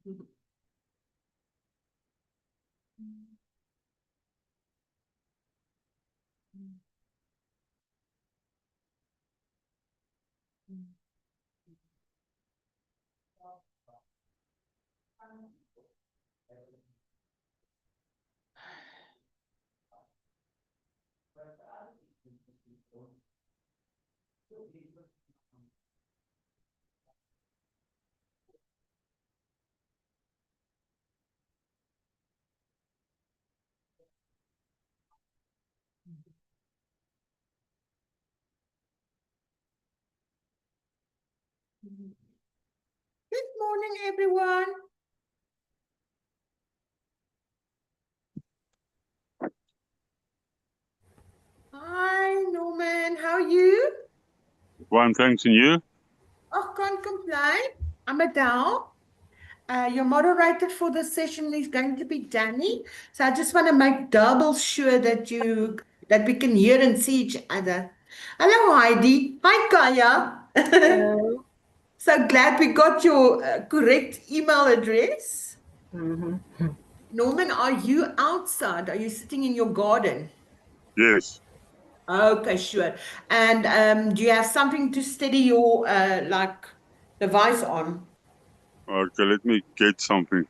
Good morning, everyone. Hi, Norman. How are you? Fine, thanks, and you? Oh, can't complain. I'm Adele. Your moderator for this session is going to be Danny. So I just want to make double sure that we can hear and see each other. Hello, Heidi. Hi, Kaya. Hello. So glad we got your correct email address. Mm-hmm. Norman, are you outside? Are you sitting in your garden? Yes. Okay, sure. And do you have something to steady your device on? Okay, let me get something.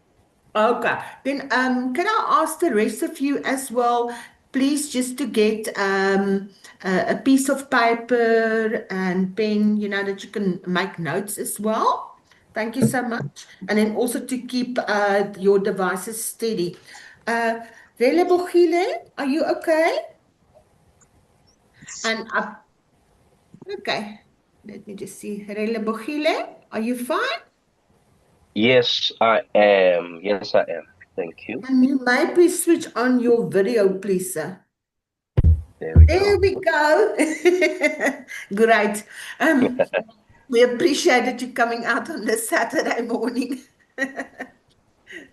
Okay. Then can I ask the rest of you as well, please, just to get a piece of paper and pen, that you can make notes as well. Thank you so much. And then also to keep your devices steady. Uh, Rele Bogile, are you okay? And okay, let me just see. Rele Bogile, are you fine? Yes, I am. Yes, I am. Thank you. And you might please switch on your video, please, sir. There we There go. we go. Great. Um, we appreciated you coming out on this Saturday morning.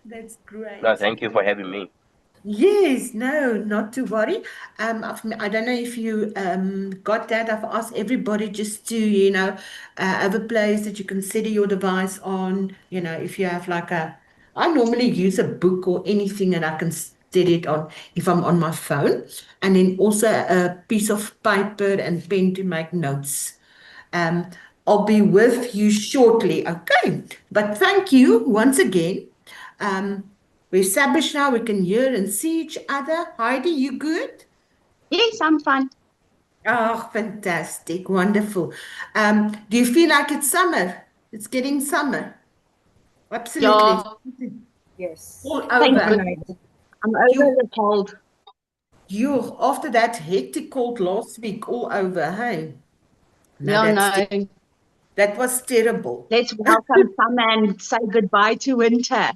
That's No, great. thank you for having me. Yes, no, not to worry. I don't know if you got that. I've asked everybody just to, have a place that you can set your device on. If you have I normally use a book or anything and I can set it on if I'm on my phone. And then also a piece of paper and pen to make notes. Um, I'll be with you shortly. Okay. But thank you once again. We're established now, we can hear and see each other. Heidi, you good? Yes, I'm fine. Oh, fantastic. Wonderful. Do you feel like it's summer? It's getting summer. Absolutely. Yeah, yes. All Thank over. goodness. I'm over You, the cold. you, after that hectic cold last week, all over. Hey, no, Yeah, no. that was terrible. Let's welcome summer and say goodbye to winter.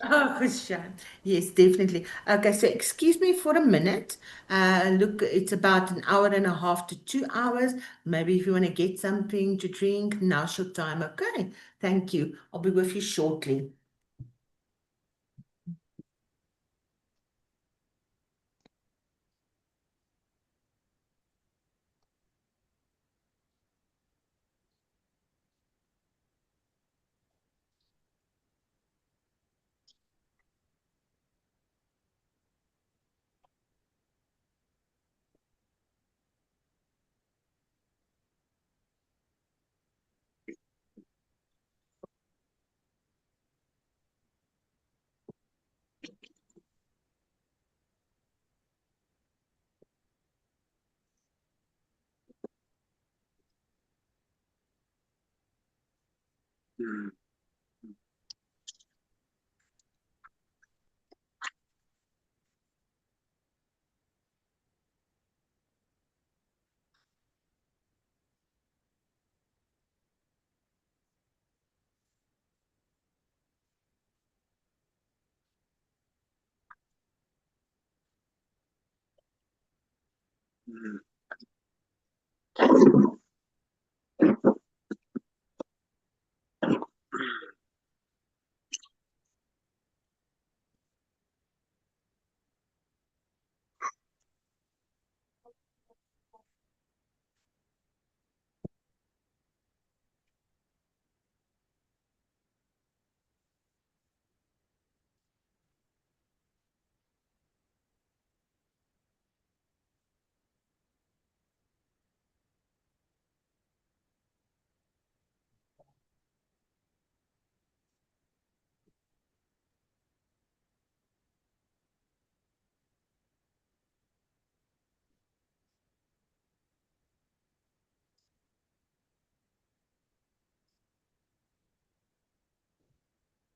Oh, Shan. Yes, definitely. Okay, so excuse me for a minute. Look, it's about an hour and a half to 2 hours. Maybe if you want to get something to drink, now's your time. Okay, thank you. I'll be with you shortly.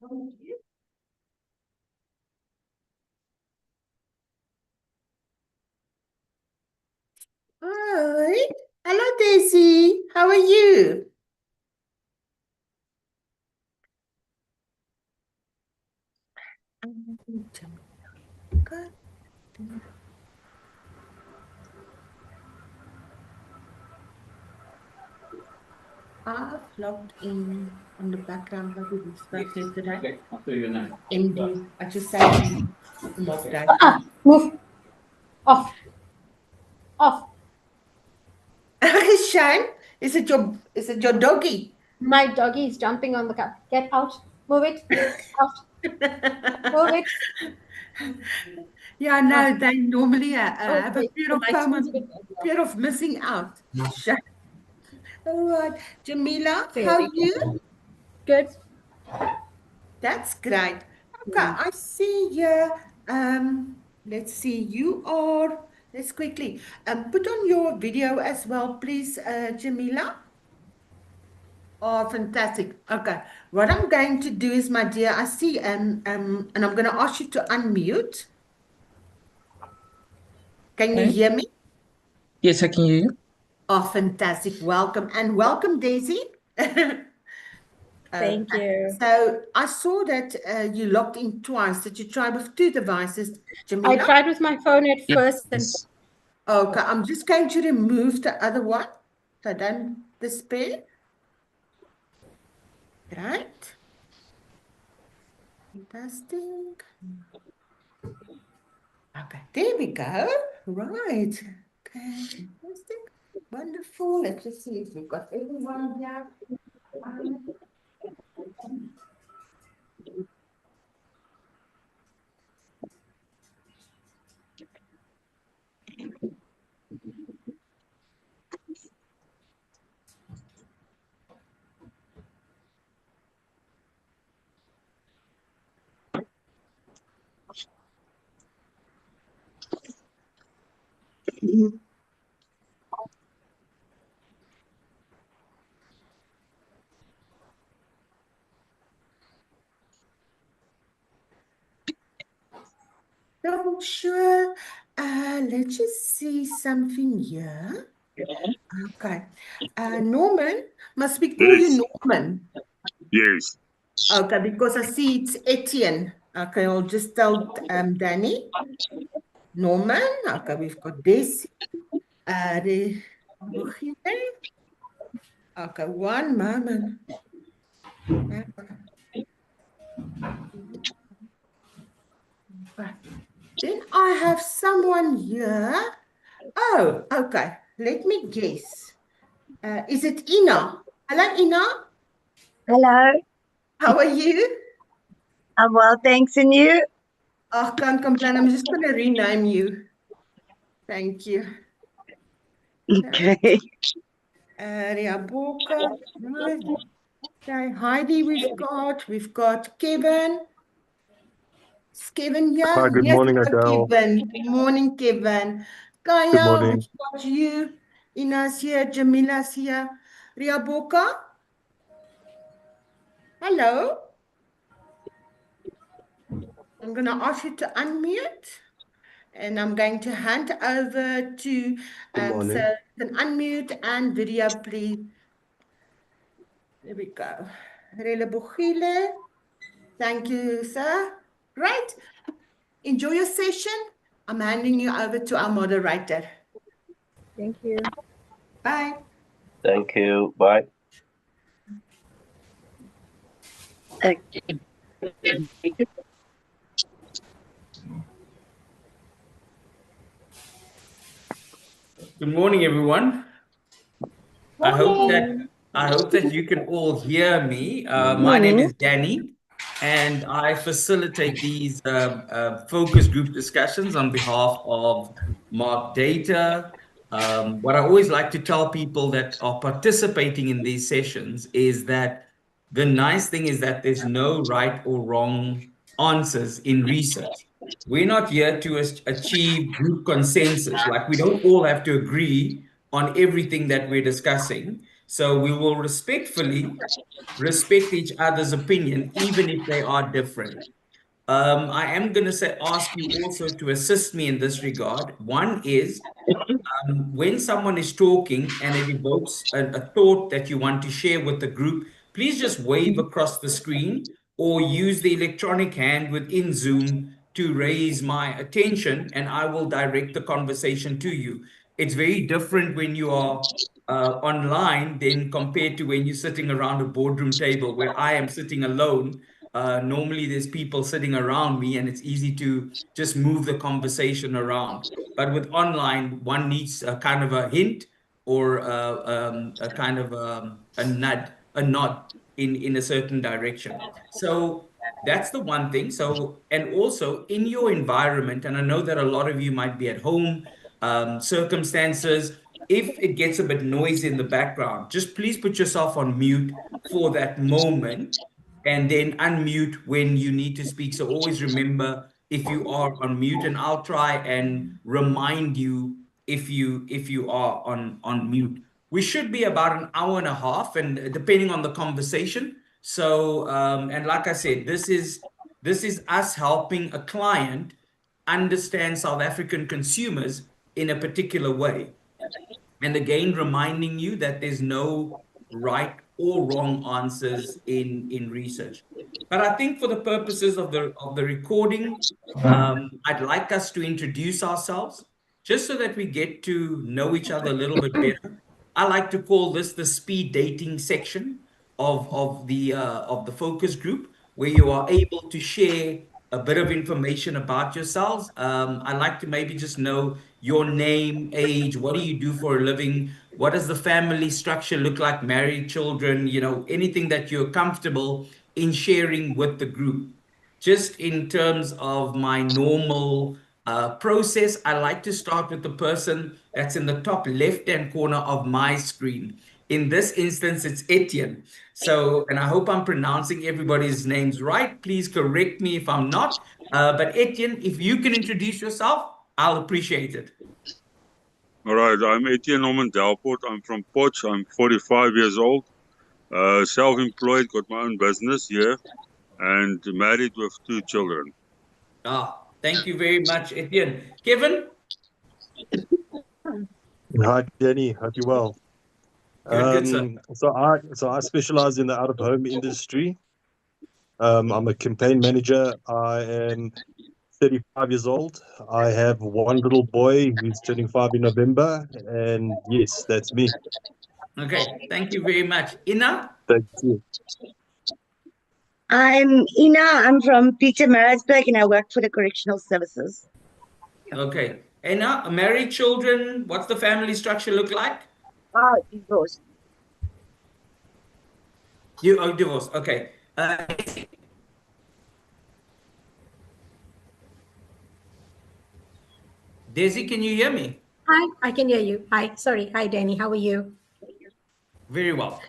Hi. Hello, Daisy. How are you? Good. I've logged in on the background like we discussed yesterday. Okay, I'll tell you your name. MD. I just say MD. MarkData. Move. Off. Off. Shane, is it your doggy? My doggy is jumping on the cup. Get out. Move it. Out. Move it. Yeah, no, they normally have a Okay. fear The of FOMO, license bit as well. fear of missing out. Shame. All right, Jamila, how Very are you? good. That's great. Okay, I see here. Let's see. Let's quickly put on your video as well, please, Jamila. Oh, fantastic. Okay. What I'm going to do is, my dear, I see, and I'm going to ask you to unmute. Can you Okay. hear me? Yes, I can hear you. Oh, fantastic. Welcome. And welcome, Daisy. Thank you. So I saw that you logged in twice. Did you try with two devices, I Jamila? tried with my phone at first and Yes. Okay, I'm just going to remove the other one. So don't despair. Right. Fantastic. Okay, there we go. Right. Okay, fantastic. Wonderful. Let's just see if we've got everyone here. Um, Double sure. Let's just see something here. Okay. Norman, must we call you Yes. Norman? Yes. Okay, because I see it's Etienne. Okay, I'll just tell Danny. Norman. Okay, we've got this. The okay, one moment. Then I have someone here. Oh, okay. Let me guess. Is it Ina? Hello, Ina. Hello, How are you? I'm well, thanks, and you? Oh, can't complain. I'm just going to rename you. Thank you. Okay. Riaboka. Right. Okay, Heidi, we've got Kevin. Is Kevin Hi, here? good Yes, morning, hello, Adele. Kevin. Morning, Kevin. Good Kaya, morning. we've got you. Ina's here, Jamila's here. Riaboka, hello. I'm going to ask you to unmute, and I'm going to hand over to, Good so morning. you can unmute and video, please. There we go. Rele Bogile. Thank you, sir. Right. Enjoy your session. I'm handing you over to our moderator. thank you. Bye. Thank you. Bye. Okay. Good morning, everyone. I hope that you can all hear me. My name is Danny, and I facilitate these focus group discussions on behalf of Mark Data. What I always like to tell people that are participating in these sessions is that the nice thing is that there's no right or wrong answers in research. We're not here to achieve group consensus. Like, we don't all have to agree on everything that we're discussing. So we will respectfully respect each other's opinion, even if they are different. I am going to ask you also to assist me in this regard. One is when someone is talking and it evokes a thought that you want to share with the group, please just wave across the screen or use the electronic hand within Zoom to raise my attention, and I will direct the conversation to you. It's very different when you are online than compared to when you're sitting around a boardroom table where I am sitting alone. Normally, there's people sitting around me, and it's easy to just move the conversation around. But with online, one needs a kind of a hint or a kind of a nod in a certain direction. So that's the one thing. So, and also in your environment, and I know that a lot of you might be at home, circumstances, if it gets a bit noisy in the background, just please put yourself on mute for that moment and then unmute when you need to speak. So always remember if you are on mute, and I'll try and remind you if you are on mute. We should be about an hour and a half, and depending on the conversation. So and like I said, this is us helping a client understand South African consumers in a particular way. And again, reminding you that there's no right or wrong answers in research. But I think for the purposes of the recording, I'd like us to introduce ourselves just so that we get to know each other a little bit better. I like to call this the speed dating section of the focus group, where you are able to share a bit of information about yourselves. I'd like to maybe just know your name, age, what do you do for a living, what does the family structure look like, married, children, anything that you're comfortable in sharing with the group. Just in terms of my normal process, I like to start with the person that's in the top left-hand corner of my screen. In this instance, it's Etienne. So, and I hope I'm pronouncing everybody's names right. Please correct me if I'm not. But Etienne, if you can introduce yourself, I'll appreciate it. All right, I'm Etienne Norman Delport. I'm from Potch. I'm 45 years old, self-employed, got my own business here, and married with 2 children. Thank you very much, Etienne. Kevin? Hi, Danny. Hope you're well. Good, sir. So I specialize in the out-of-home industry. I'm a campaign manager. I am 35 years old. I have one little boy who's turning 5 in November, and yes, that's me. Okay, thank you very much. Ina? Thank you. I'm Ina. I'm from Pietermaritzburg and I work for the Correctional Services. Okay. Ina, married, children, what's the family structure look like? Divorced. You are divorced. Okay. Daisy, can you hear me? Hi, I can hear you. Hi, sorry. Hi, Danny. How are you? Very well.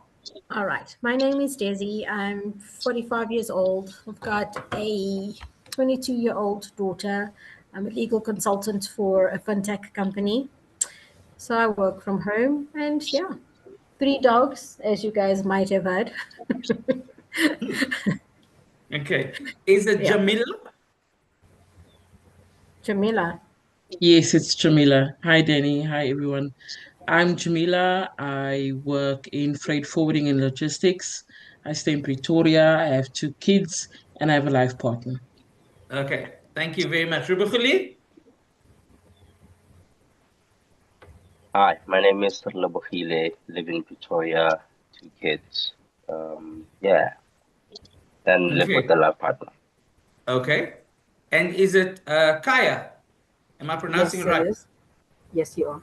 All right. My name is Daisy. I'm 45 years old. I've got a 22-year-old daughter. I'm a legal consultant for a fintech company. So I work from home, and yeah, 3 dogs, as you guys might have heard. Okay. Is it Yeah. Jamila? Jamila. Yes, it's Jamila. Hi, Danny. Hi, everyone. I'm Jamila. I work in freight forwarding and logistics. I stay in Pretoria. I have 2 kids and I have a life partner. Okay. Thank you very much. Rubukuli? Hi, my name is Lebohile, live in Pretoria, 2 kids. Yeah, and live with Okay. a life partner. Okay. And is it Kaya? Am I pronouncing Yes, it it right? is. Yes, you are.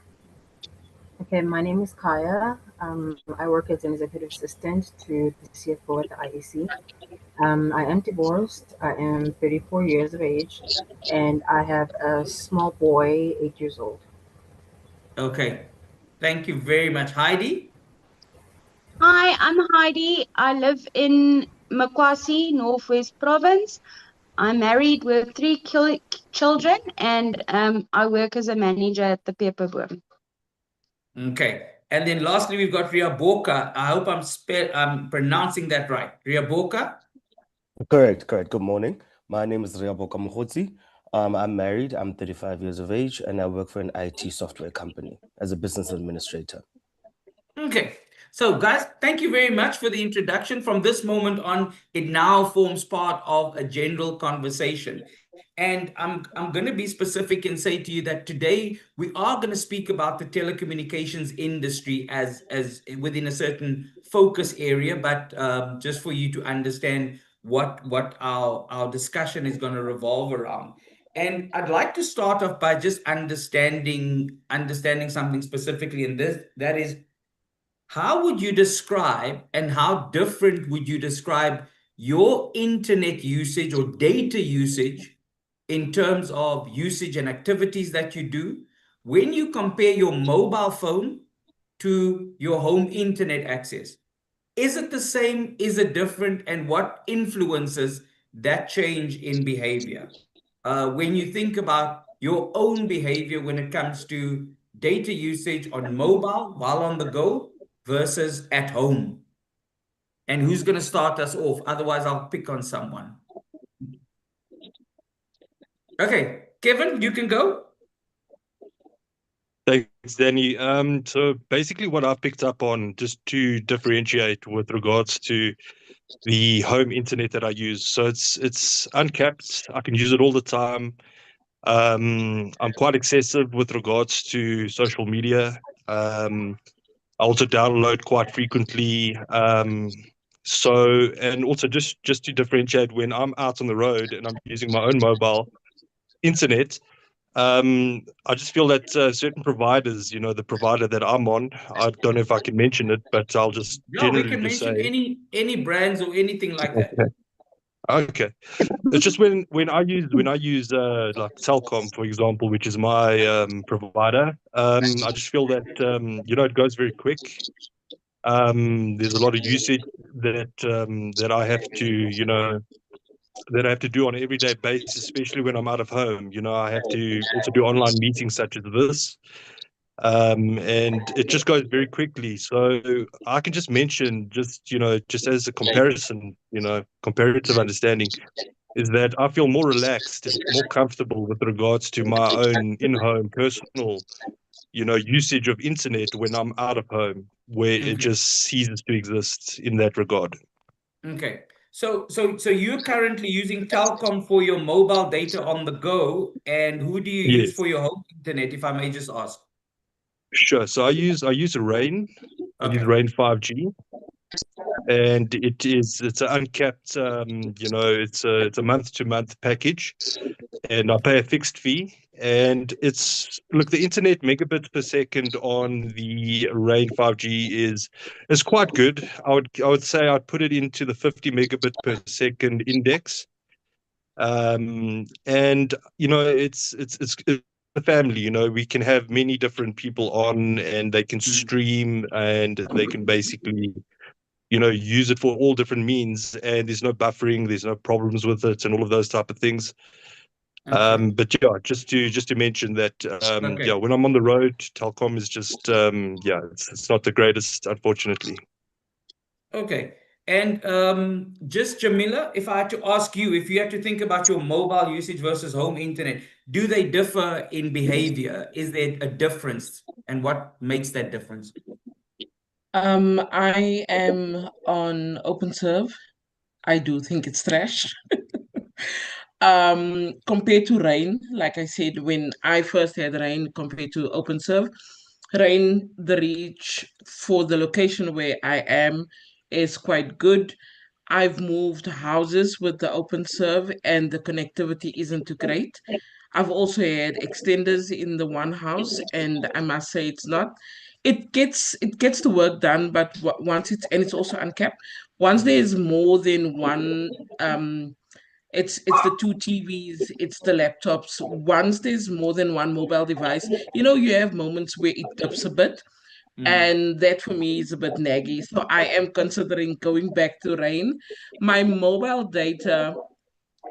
Okay, my name is Kaya. I work as an executive assistant to the CFO at the IEC. I am divorced. I am 34 years of age, and I have a small boy, 8 years old. Okay. Thank you very much. Heidi? Hi, I'm Heidi. I live in Makwasi, Northwest Province. I'm married with 3 children, and I work as a manager at the paper boom. Okay. And then lastly, we've got Riaboka. I hope I'm pronouncing that right. Riaboka? Correct. Good morning. My name is Riaboka Mkhotsi. I'm married. I'm 35 years of age, and I work for an IT software company as a business administrator. Okay. So, guys, thank you very much for the introduction. From this moment on, it now forms part of a general conversation. And I'm going to be specific and say to you that today we are going to speak about the telecommunications industry as within a certain focus area, but just for you to understand what our discussion is going to revolve around. And I'd like to start off by just understanding something specifically in this, that is, how would you describe and how different would you describe your internet usage or data usage in terms of usage and activities that you do when you compare your mobile phone to your home internet access? Is it the same? Is it different? And what influences that change in behavior? When you think about your own behavior when it comes to data usage on mobile while on the go versus at home. And who's going to start us off? Otherwise, I'll pick on someone. Okay, Kevin, you can go. Thanks, Danny. So basically what I've picked up on, just to differentiate with regards to the home internet that I use. So it's uncapped. I can use it all the time. I'm quite excessive with regards to social media. I also download quite frequently. So, and also just to differentiate, when I'm out on the road and I'm using my own mobile internet, I just feel that certain providers, the provider that I'm on, I don't know if I can mention it, but I'll just Yeah, we generally can just mention say. any brands or anything like that. Okay. It's just when I use like Telkom, for example, which is my provider, I just feel that it goes very quick. There's a lot of usage that I have to do on an everyday basis, especially when I'm out of home. I have to also do online meetings such as this. And it just goes very quickly. So I can just mention, just as a comparison, comparative understanding, is that I feel more relaxed and more comfortable with regards to my own in-home personal, usage of internet when I'm out of home, where it just ceases to exist in that regard. Okay. So you're currently using Telkom for your mobile data on the go, and who do you use Yes, for your home internet, if I may just ask? sure. So I use Rain. I use Okay. Rain 5G, and it's an uncapped. It's a month-to-month package, and I pay a fixed fee. And the internet megabits per second on the Rain 5G is quite good. I would say I'd put it into the 50 megabit per second index. And it's a family. We can have many different people on, and they can stream, and they can basically use it for all different means, and there's no buffering, there's no problems with it, and all of those type of things. But yeah, just to mention that, when I'm on the road, Telkom is just, it's not the greatest, unfortunately. Okay. And just Jamila, if I had to ask you, if you had to think about your mobile usage versus home internet, do they differ in behavior? Is there a difference? And what makes that difference? I am on OpenServe. I do think it's trash. Compared to Rain, like I said, when I first had Rain compared to OpenServe, Rain, the reach for the location where I am is quite good. I've moved houses with the OpenServe and the connectivity isn't too great. I've also had extenders in the one house, and I must say it's not. It gets the work done, but once it's also uncapped. Once there's more than one, it's the two TVs, it's the laptops. Once there's more than one mobile device, you have moments where it dips a bit, and that for me is a bit naggy. So I am considering going back to Rain. My mobile data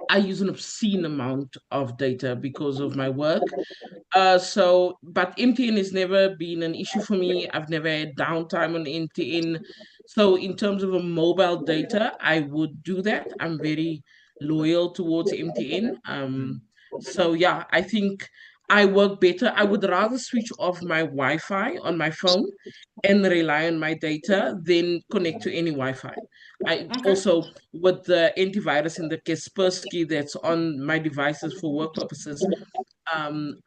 I use an obscene amount of data because of my work. But MTN has never been an issue for me. I've never had downtime on MTN. So in terms of a mobile data, I would do that. I'm very loyal towards MTN. So yeah, I think I work better. I would rather switch off my Wi-Fi on my phone and rely on my data than connect to any Wi-Fi. I Okay. also, with the antivirus and the Kaspersky that's on my devices for work purposes,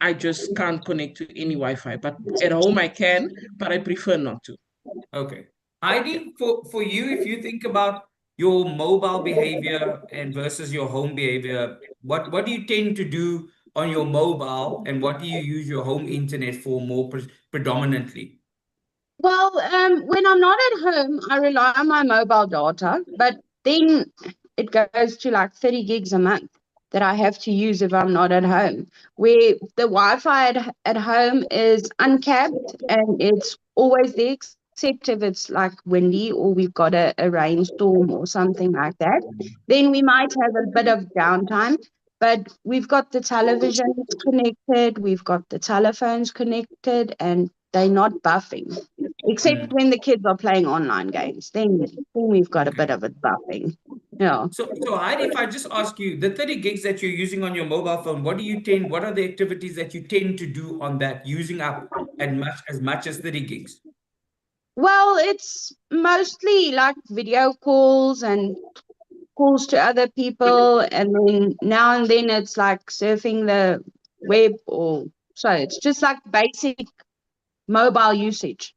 I just can't connect to any Wi-Fi. But at home I can, but I prefer not to. Okay. Yeah. Heidi, for you, if you think about your mobile behavior and versus your home behavior, what do you tend to do on your mobile and what do you use your home internet for more predominantly? Well, when I'm not at home, I rely on my mobile data, but then it goes to like 30 gigs a month that I have to use if I'm not at home. Where the Wi-Fi at home is uncapped and it's always there, except if it's like windy or we've got a rainstorm or something like that. Then we might have a bit of downtime, but we've got the televisions connected, we've got the telephones connected, and they're not buffing. Except Mm, when the kids are playing online games, then we've got a okay. bit of a buffing. Yeah. So Heidi, if I just ask you, the 30 gigs that you're using on your mobile phone, what are the activities that you tend to do on that, using up as much as 30 gigs? Well, it's mostly like video calls and calls to other people, and then now and then it's like surfing the web, or so it's just like basic mobile usage.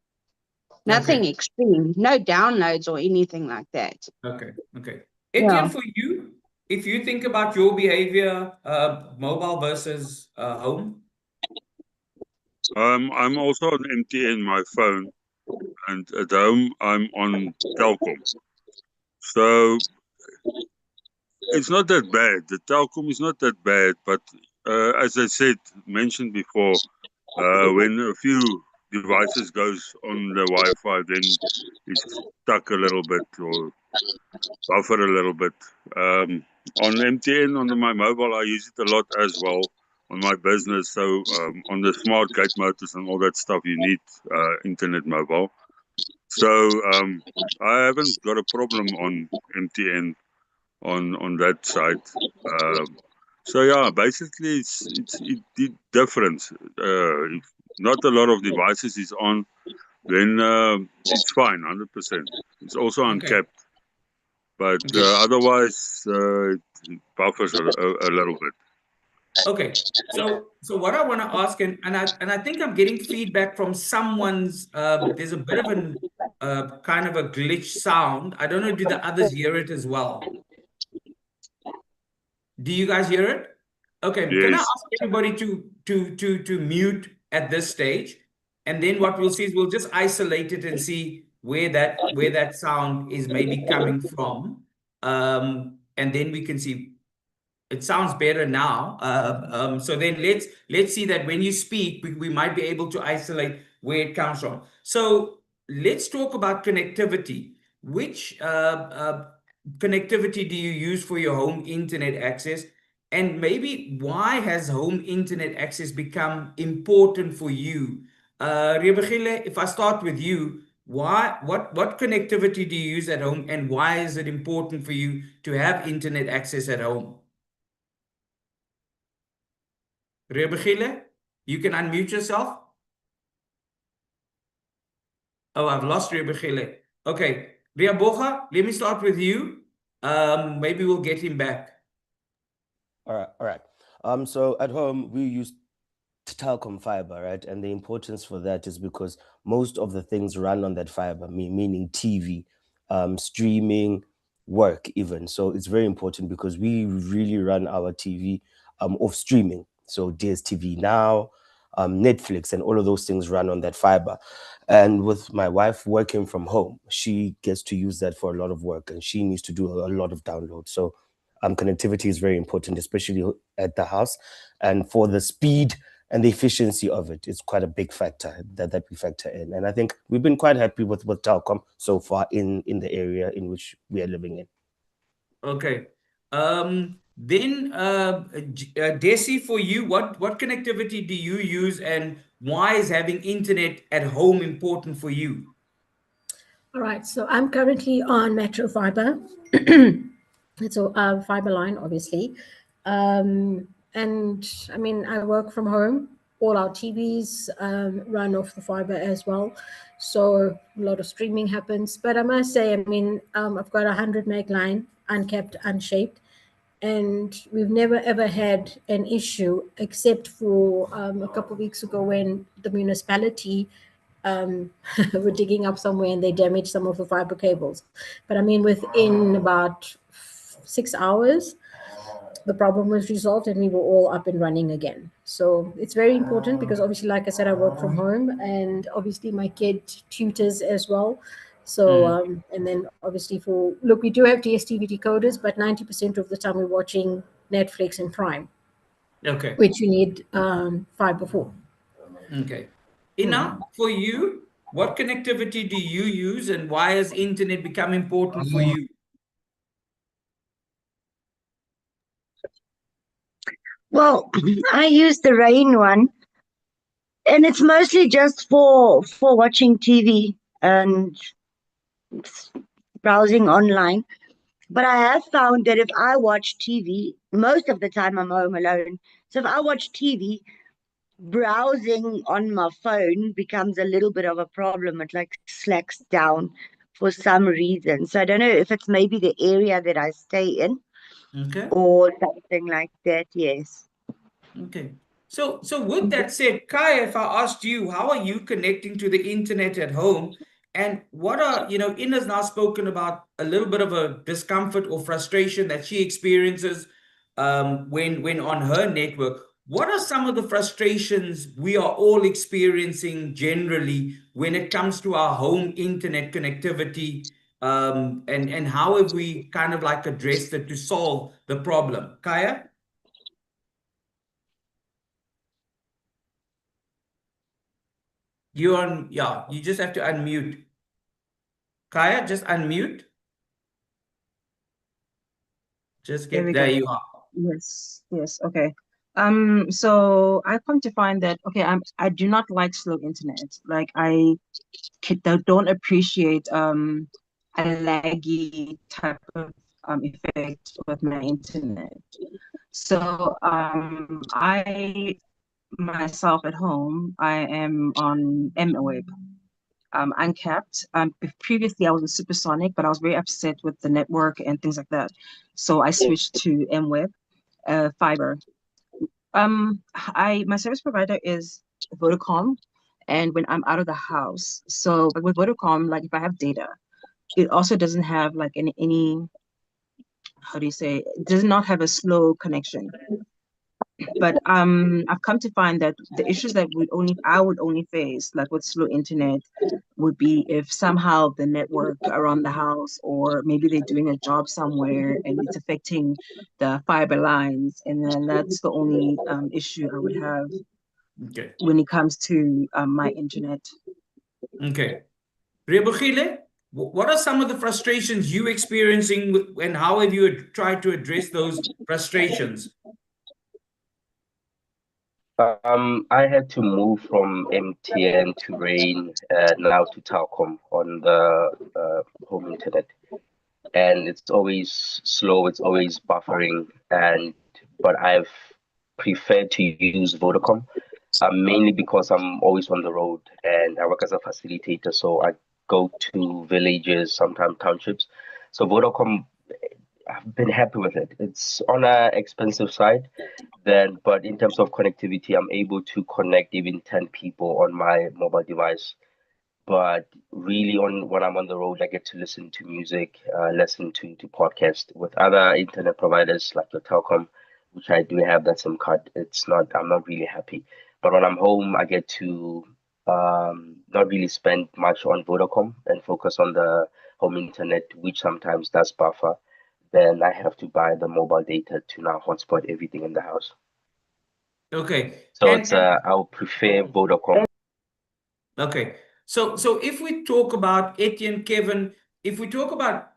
Nothing Okay. extreme, no downloads or anything like that. Okay. Yeah. Etienne, for you, if you think about your behavior, mobile versus home. I'm also on MTN, my phone, and at home I'm on Telkom. So it's not that bad. The Telkom is not that bad, but as I mentioned before, when a few devices goes on the Wi-Fi, then it's stuck a little bit or buffer a little bit. On MTN, on my mobile, I use it a lot as well on my business. So on the smart gate motors and all that stuff, you need internet mobile. So I haven't got a problem on MTN on that side. So yeah, basically it different. If not a lot of devices is on, then it's fine, 100%. It's also Okay. uncapped, but Okay. otherwise it buffers a little bit. Okay. So what I want to ask, and I think I'm getting feedback from someone's. There's a bit of an kind of a glitch sound. I don't know. Do the others hear it as well? Do you guys hear it? Okay. Can I Yes. ask everybody to mute at this stage, and then what we'll see is we'll just isolate it and see where that sound is maybe coming from, and then we can see. It sounds better now. So then let's see that when you speak, we might be able to isolate where it comes from. So let's talk about connectivity. Which connectivity do you use for your home internet access? And maybe why has home internet access become important for you? Rebekile, if I start with you, what connectivity do you use at home, and why is it important for you to have internet access at home? Rebekile, you can unmute yourself. Oh, I've lost Rebekile. Okay, Riaboga, let me start with you. Maybe we'll get him back. All right. So at home we use Telkom fiber, right? And the importance for that is because most of the things run on that fiber, meaning TV, streaming, work even. So it's very important because we really run our TV off streaming. So DSTV Now, Netflix, and all of those things run on that fiber. And with my wife working from home, she gets to use that for a lot of work, and she needs to do a lot of downloads. So connectivity is very important, especially at the house. And for the speed and the efficiency of it, it's quite a big factor that we factor in. And I think we've been quite happy with Telkom so far in the area in which we are living in. Okay. Then, Desi, for you, what connectivity do you use, and why is having internet at home important for you? All right, so I'm currently on Metro Fiber. It's a fiber line, obviously. And I mean, I work from home. All our TVs run off the fiber as well. So a lot of streaming happens. But I must say, I mean, I've got a 100 meg line, unkept, unshaped. And we've never ever had an issue except for a couple of weeks ago when the municipality were digging up somewhere and they damaged some of the fiber cables. But I mean, within about 6 hours, the problem was resolved and we were all up and running again. So it's very important because obviously, like I said, I work from home and obviously my kid tutors as well. So, and then obviously look, we do have DSTV decoders, but 90% of the time we're watching Netflix and Prime, Okay. which you need fiber for. Okay. Ina, for you, what connectivity do you use, and why has internet become important for you? Well, I use the Rain one, and it's mostly just for watching TV and browsing online. But I have found that if I watch TV, most of the time I'm home alone. So if I watch TV, browsing on my phone becomes a little bit of a problem. It like slacks down for some reason. So I don't know if it's maybe the area that I stay in Okay. or something like that. Yes. Okay. So with that said, Kai, if I asked you, how are you connecting to the internet at home? And what are, Ina's now spoken about a little bit of a discomfort or frustration that she experiences when on her network. What are some of the frustrations we are all experiencing generally when it comes to our home internet connectivity? And how have we kind of like addressed it to solve the problem? Kaya? You just have to unmute. Kaya, just unmute. There we There go. you are. Yes, yes, okay. So I come to find that okay, I do not like slow internet. Like I don't appreciate a laggy type of effect with my internet. So I myself at home, I am on MWeb, uncapped. Previously I was a supersonic, but I was very upset with the network and things like that. So I switched to MWeb, fiber. My service provider is Vodacom, and when I'm out of the house, so like with Vodacom, like if I have data, it also doesn't have like any how do you say, it does not have a slow connection. But I've come to find that the issues that I would only face, like with slow internet, would be if somehow the network around the house, or maybe they're doing a job somewhere and it's affecting the fiber lines, and then that's the only issue I would have Okay. when it comes to my internet. Okay. Rebogile, what are some of the frustrations you experiencing and how have you tried to address those frustrations? I had to move from MTN to Rain, now to Telkom on the home internet, and it's always slow. It's always buffering, but I've preferred to use Vodacom, mainly because I'm always on the road and I work as a facilitator. So I go to villages, sometimes townships. So Vodacom, I've been happy with it. It's on a expensive side, but in terms of connectivity, I'm able to connect even 10 people on my mobile device. But really, when I'm on the road, I get to listen to music, listen to podcasts with other internet providers like your Telcom, which I do have that SIM card. I'm not really happy. But when I'm home, I get to not really spend much on Vodacom and focus on the home internet, which sometimes does buffer. Then I have to buy the mobile data to now hotspot everything in the house. Okay. So I'll prefer Vodacom. Okay. So if we talk about Etienne, Kevin, if we talk about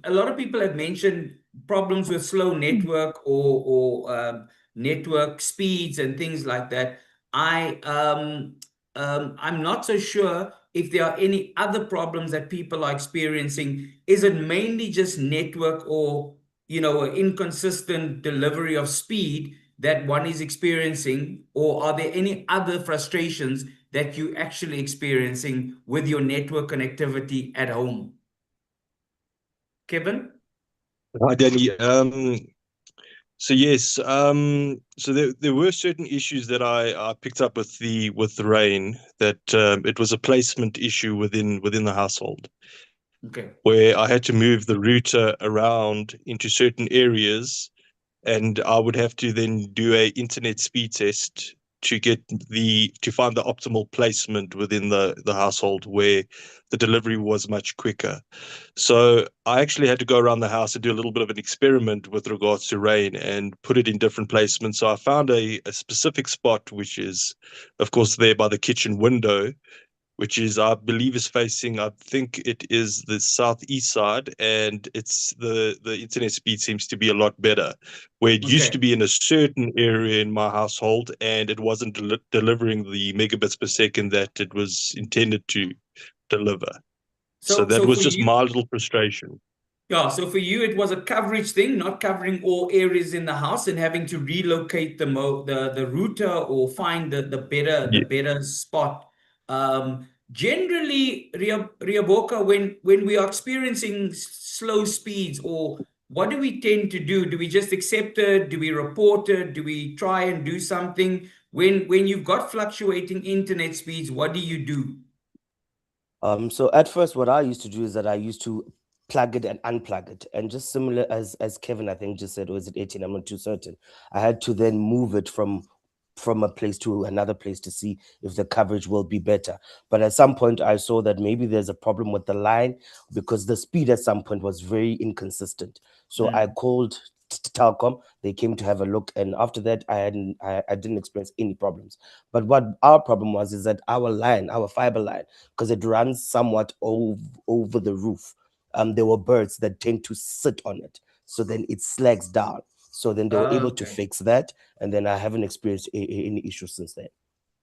a lot of people have mentioned problems with slow network or network speeds and things like that. I'm not so sure if there are any other problems that people are experiencing. Is it mainly just network or, an inconsistent delivery of speed that one is experiencing, or are there any other frustrations that you actually experiencing with your network connectivity at home? Kevin? Hi, Danny. So yes, so there were certain issues that I picked up with the rain, that it was a placement issue within the household, Okay. where I had to move the router around into certain areas, and I would have to then do a internet speed test to find the optimal placement within the household where the delivery was much quicker. So I actually had to go around the house and do a little bit of an experiment with regards to rain and put it in different placements. So I found a specific spot, which is, of course, there by the kitchen window, which is, I believe, is facing, I think it is the southeast side, and it's the internet speed seems to be a lot better. Where it used Okay. to be in a certain area in my household, and it wasn't delivering the megabits per second that it was intended to deliver. So that So was for just you, my little frustration. yeah, so for you, it was a coverage thing, not covering all areas in the house and having to relocate the router or find the Yeah. better spot. Generally, Riaboka, when we are experiencing slow speeds, or what do we tend to do? Do we just accept it? Do we report it? Do we try and do something? When you've got fluctuating internet speeds, what do you do? So at first, what I used to do is that I used to plug it and unplug it, and just similar as Kevin, I think, just said, or is it 18? I'm not too certain. I had to then move it from a place to another place to see if the coverage will be better. But at some point, I saw that maybe there's a problem with the line, because the speed at some point was very inconsistent. So I called Telkom. They came to have a look, and after that, I didn't experience any problems. But what our problem was is that our fiber line, because it runs somewhat over the roof, there were birds that tend to sit on it, so then it slags down. So then they were able to Okay. fix that, and then I haven't experienced any issues since then.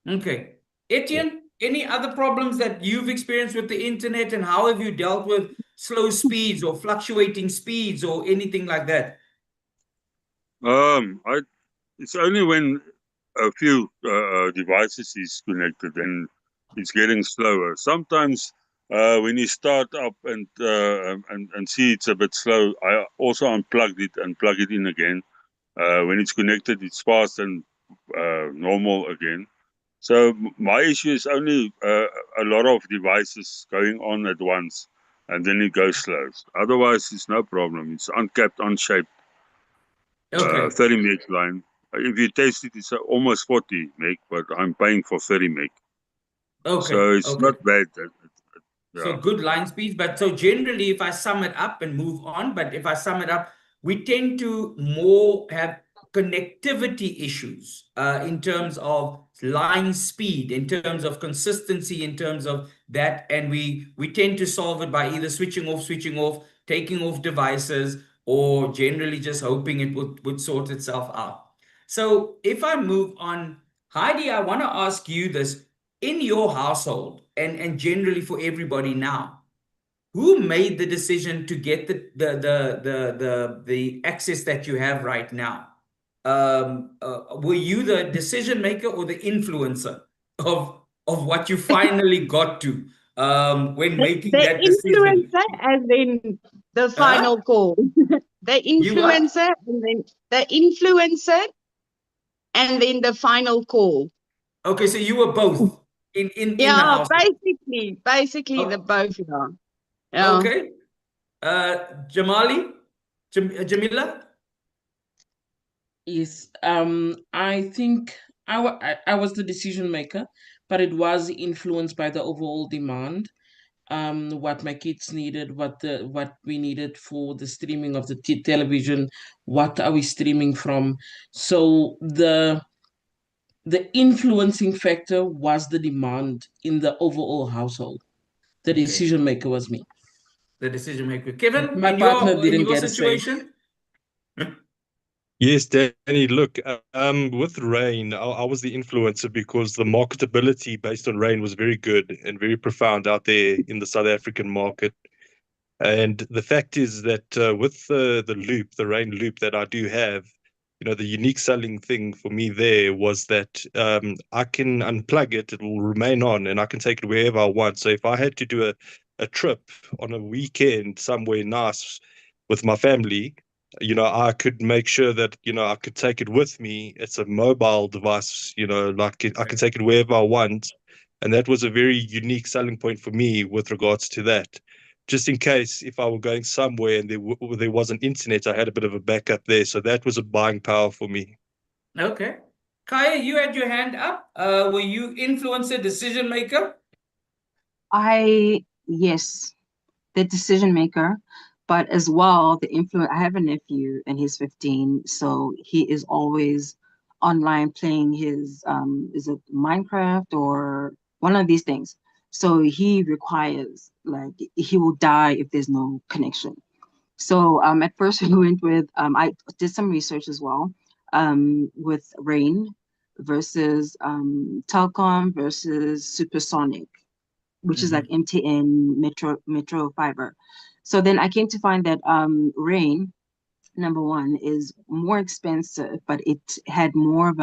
Okay. Yeah. Etienne, any other problems that you've experienced with the internet, and how have you dealt with slow speeds or fluctuating speeds or anything like that? I It's only when a few devices is connected and it's getting slower. Sometimes when you start up and see it's a bit slow, I also unplugged it and plug it in again. When it's connected, it's fast and normal again. So my issue is only a lot of devices going on at once, and then it goes slow. Otherwise, it's no problem. It's uncapped, unshaped, Okay. 30 meg line. If you taste it, it's almost 40 meg, but I'm paying for 30 meg. Okay. So it's Okay. not bad. So Yeah. good line speeds. But so generally, if I sum it up and move on, but if I sum it up, we tend to more have connectivity issues in terms of line speed, in terms of consistency, in terms of that. And we tend to solve it by either switching off, taking off devices, or generally just hoping it would sort itself out. So if I move on, Heidi, I want to ask you this in your household and generally for everybody now, who made the decision to get the access that you have right now? Were you the decision maker or the influencer of what you finally got to when making The that decision? influencer, as in the Huh? final call. The You what? influencer, and then the influencer, and then the final call. Okay, so you were both in the Yeah, house. basically the Oh, both. Yeah. Yeah. okay. Jamali, Jamila. Yes, I think I was the decision maker, but it was influenced by the overall demand, what my kids needed, what we needed for the streaming of the television, what are we streaming from. So the influencing factor was the demand in the overall household. The Okay. decision maker was me. the decision maker. Kevin, My partner in didn't your get a say. situation? Yes, Danny, look, with Rain, I was the influencer because the marketability based on Rain was very good and very profound out there in the South African market. And the fact is that with the loop, the Rain loop that I do have, the unique selling thing for me there was that I can unplug it, it will remain on, and I can take it wherever I want. So if I had to do a trip on a weekend somewhere nice with my family, I could make sure that, I could take it with me. It's a mobile device, I can take it wherever I want. And that was a very unique selling point for me with regards to that. Just in case if I were going somewhere and there wasn't internet, I had a bit of a backup there. So that was a buying power for me. Okay. Kaya, you had your hand up. Were you influencer, decision maker? Yes, the decision maker, but as well the influence. I have a nephew and he's 15, so he is always online playing his is it Minecraft or one of these things. So he requires, like, he will die if there's no connection. So at first we went with I did some research as well with Rain versus Telcom versus Supersonic, which is like MTN Metro Fiber. So then I came to find that Rain, number one, is more expensive, but it had more of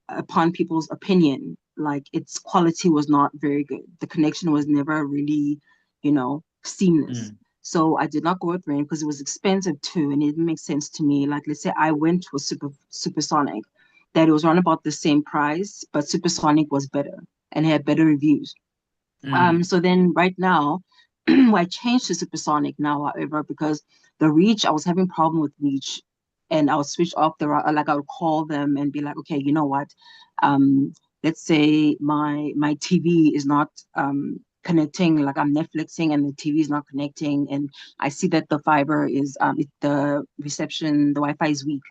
upon people's opinion, like its quality was not very good. The connection was never really, seamless. So I did not go with Rain because it was expensive too, and it didn't make sense to me. Like, let's say I went with Supersonic, that it was around about the same price, but Supersonic was better and had better reviews. So then right now, I changed to Supersonic now, however, because the reach, I was having problem with reach, and I would switch off like I would call them and be like, okay, you know what? Let's say my TV is not connecting, like I'm Netflixing and the TV is not connecting, and I see that the fiber is the reception, the Wi-Fi is weak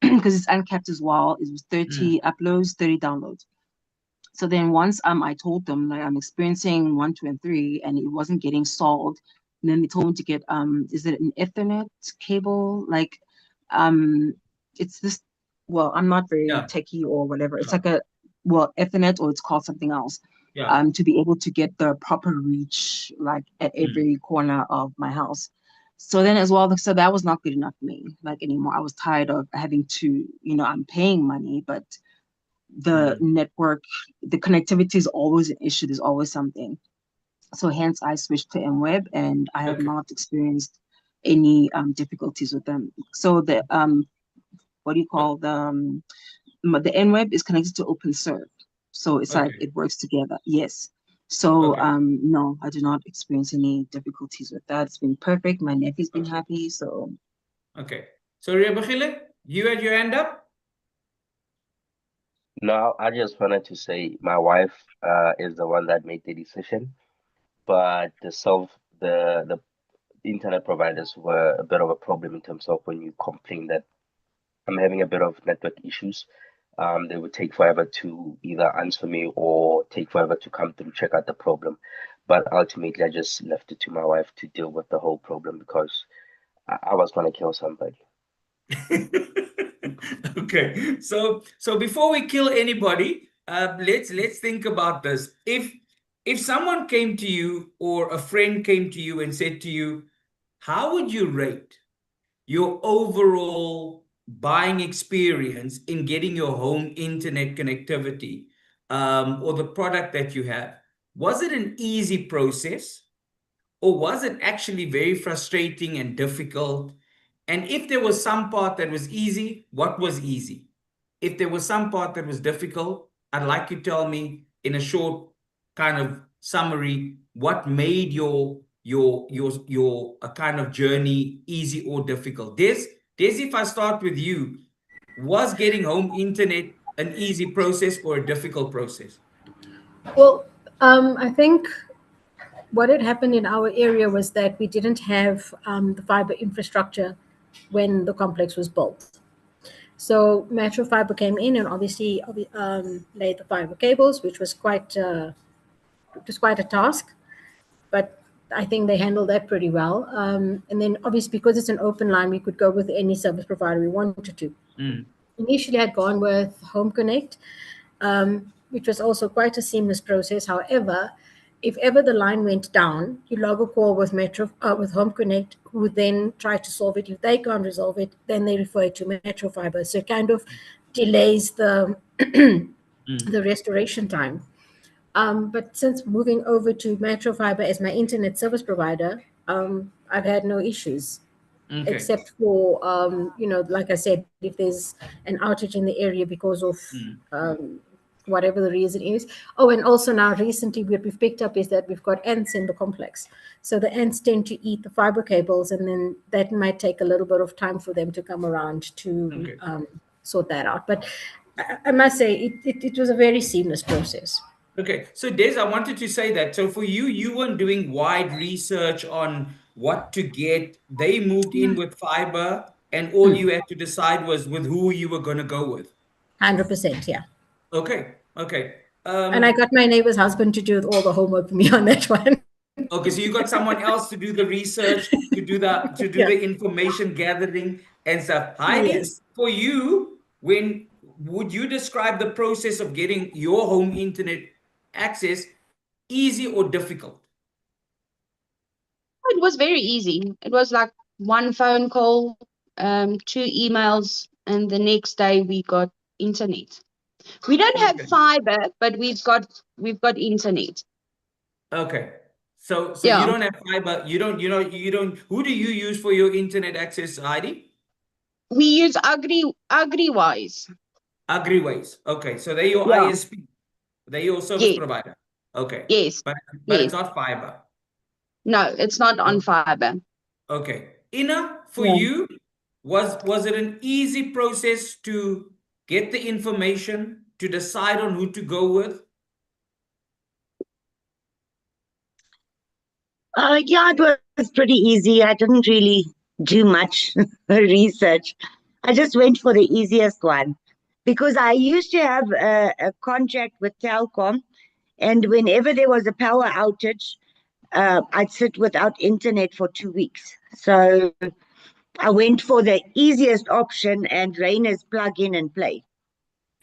because it's uncapped as well. It was 30 uploads, 30 downloads. So then once I told them, like, I'm experiencing 1, 2, and 3, and it wasn't getting solved. And then they told me to get is it an Ethernet cable? Like it's this, well, I'm not very techie or whatever. It's like Ethernet, or it's called something else. To be able to get the proper reach, like at every corner of my house. So then as well, so that was not good enough for me, like, anymore. I was tired of having to, I'm paying money, but the network, the connectivity is always an issue. There's always something. So hence I switched to MWeb, and I have not experienced any difficulties with them. So the what do you call the MWeb is connected to OpenServe. So it's like it works together. Yes. So no, I do not experience any difficulties with that. It's been perfect. My nephew's been happy. So so Rebachile, you had your hand up. No, I just wanted to say my wife is the one that made the decision, but the internet providers were a bit of a problem in terms of when you complain that I'm having a bit of network issues. They would take forever to either answer me or take forever to come through, check out the problem. But ultimately, I just left it to my wife to deal with the whole problem because I was going to kill somebody. Okay, so before we kill anybody, let's think about this. If someone came to you, or a friend came to you and said to you, how would you rate your overall buying experience in getting your home internet connectivity, or the product that you have? Was it an easy process, or was it actually very frustrating and difficult? And if there was some part that was easy, what was easy? If there was some part that was difficult, I'd like you to tell me in a short kind of summary what made your a kind of journey easy or difficult. Des, if I start with you, was getting home internet an easy process or a difficult process? Well, I think what had happened in our area was that we didn't have the fiber infrastructure when the complex was built. So Metro Fiber came in and obviously laid the fiber cables, which was quite a task. But I think they handled that pretty well. And then obviously because it's an open line, we could go with any service provider we wanted to. Initially, I'd gone with Home Connect, which was also quite a seamless process. However, if ever the line went down, you log a call with with Home Connect, who then try to solve it. If they can't resolve it, then they refer it to Metro Fiber. So it kind of delays the the restoration time. But since moving over to Metro Fiber as my internet service provider, I've had no issues. Okay. Except for like I said, if there's an outage in the area because of whatever the reason is. Oh, and also now recently what we've picked up is that we've got ants in the complex, so the ants tend to eat the fiber cables, and then that might take a little bit of time for them to come around to sort that out. But I must say it was a very seamless process. Okay, so Des, I wanted to say that. So for you, you weren't doing wide research on what to get. They moved in with fiber, and all you had to decide was with who you were going to go with. 100%, yeah. Okay, okay. And I got my neighbor's husband to do all the homework for me on that one. Okay, so you got someone else to do the research, to do the information gathering and stuff. Heidi, Yes. for you, when would you describe the process of getting your home internet access easy or difficult? It was very easy. It was like one phone call, 2 emails, and the next day we got internet. We don't have fiber, but we've got internet. Okay. So you Yeah. don't have fiber, you don't who do you use for your internet access, Heidi? We use AgriWise. AgriWise. Okay. So they're your Yeah. ISP. They're your service provider. Okay. Yes. But Yes. it's not fiber. No, it's not on fiber. Okay. Ina, for Yeah. you, was it an easy process to get the information, to decide on who to go with? Yeah, it was pretty easy. I didn't really do much research. I just went for the easiest one because I used to have a contract with Telkom, and whenever there was a power outage, I'd sit without internet for 2 weeks. So I went for the easiest option, and Rain is plug in and play.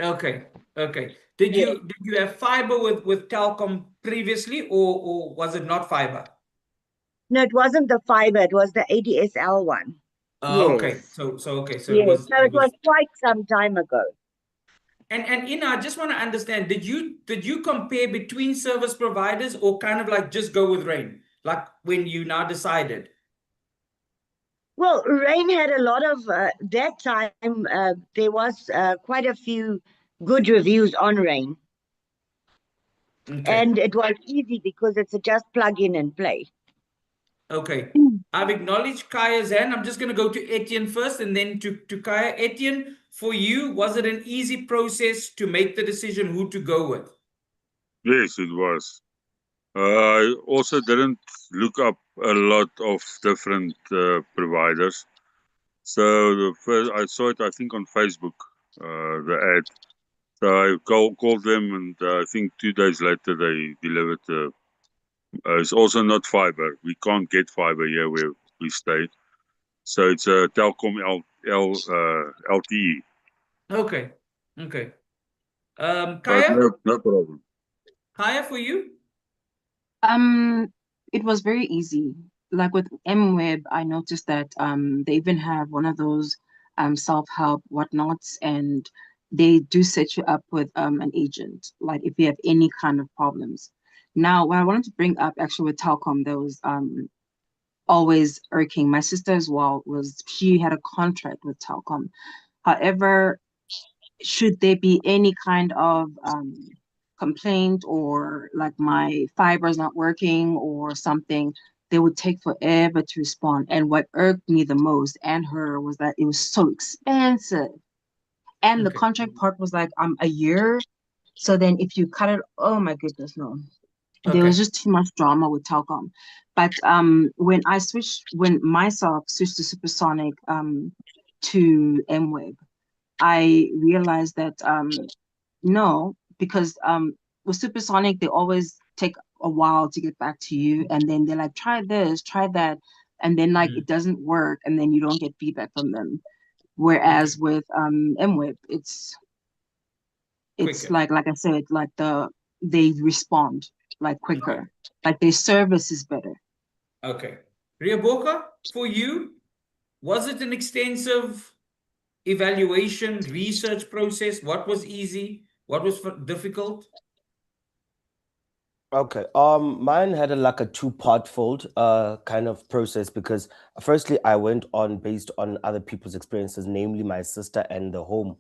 Okay. Okay. Did you have fiber with Telkom previously, or was it not fiber? No, it wasn't the fiber, it was the ADSL one. Okay. Yes. So Yes. So it it was was. quite some time ago. And Ina, I just want to understand, did you compare between service providers, or kind of like just go with Rain, like when you now decided? Well, Rain had a lot of that time. There was quite a few good reviews on Rain, Okay. and it was easy because it's just plug in and play. Okay. I've acknowledged Kaya's hand. I'm just going to go to Etienne first and then to Kaya. Etienne, for you, was it an easy process to make the decision who to go with? Yes, it was. I also didn't look up a lot of different providers. So the first I saw it, I think, on Facebook, the ad. So I called them, and I think 2 days later they delivered. It's also not fiber. We can't get fiber here where we stay. So it's a Telkom LTE. Okay. Okay. But Kaya? no problem. Kaya, for you? It was very easy. Like with MWeb, I noticed that they even have one of those self-help whatnots, and they do set you up with an agent, like if you have any kind of problems. Now, what I wanted to bring up actually with Telkom, that was always irking my sister as well, was she had a contract with Telkom. However, should there be any kind of complaint, or like my fiber is not working or something, they would take forever to respond. And what irked me the most and her was that it was so expensive. And the contract part was like a year. So then if you cut it, oh my goodness, no. There was just too much drama with Telkom. But when myself switched to Supersonic to MWeb, I realized that no, because with Supersonic they always take a while to get back to you, and then they're like, try this, try that, and then like it doesn't work, and then you don't get feedback from them. Whereas with MWeb, it's Quicker. like I said, like they respond like quicker, like their service is better. Okay. Riaboka, for you, was it an extensive evaluation, research process? What was easy? What was difficult? Okay. Mine had like a two-part fold kind of process, because firstly I went on based on other people's experiences, namely my sister and the home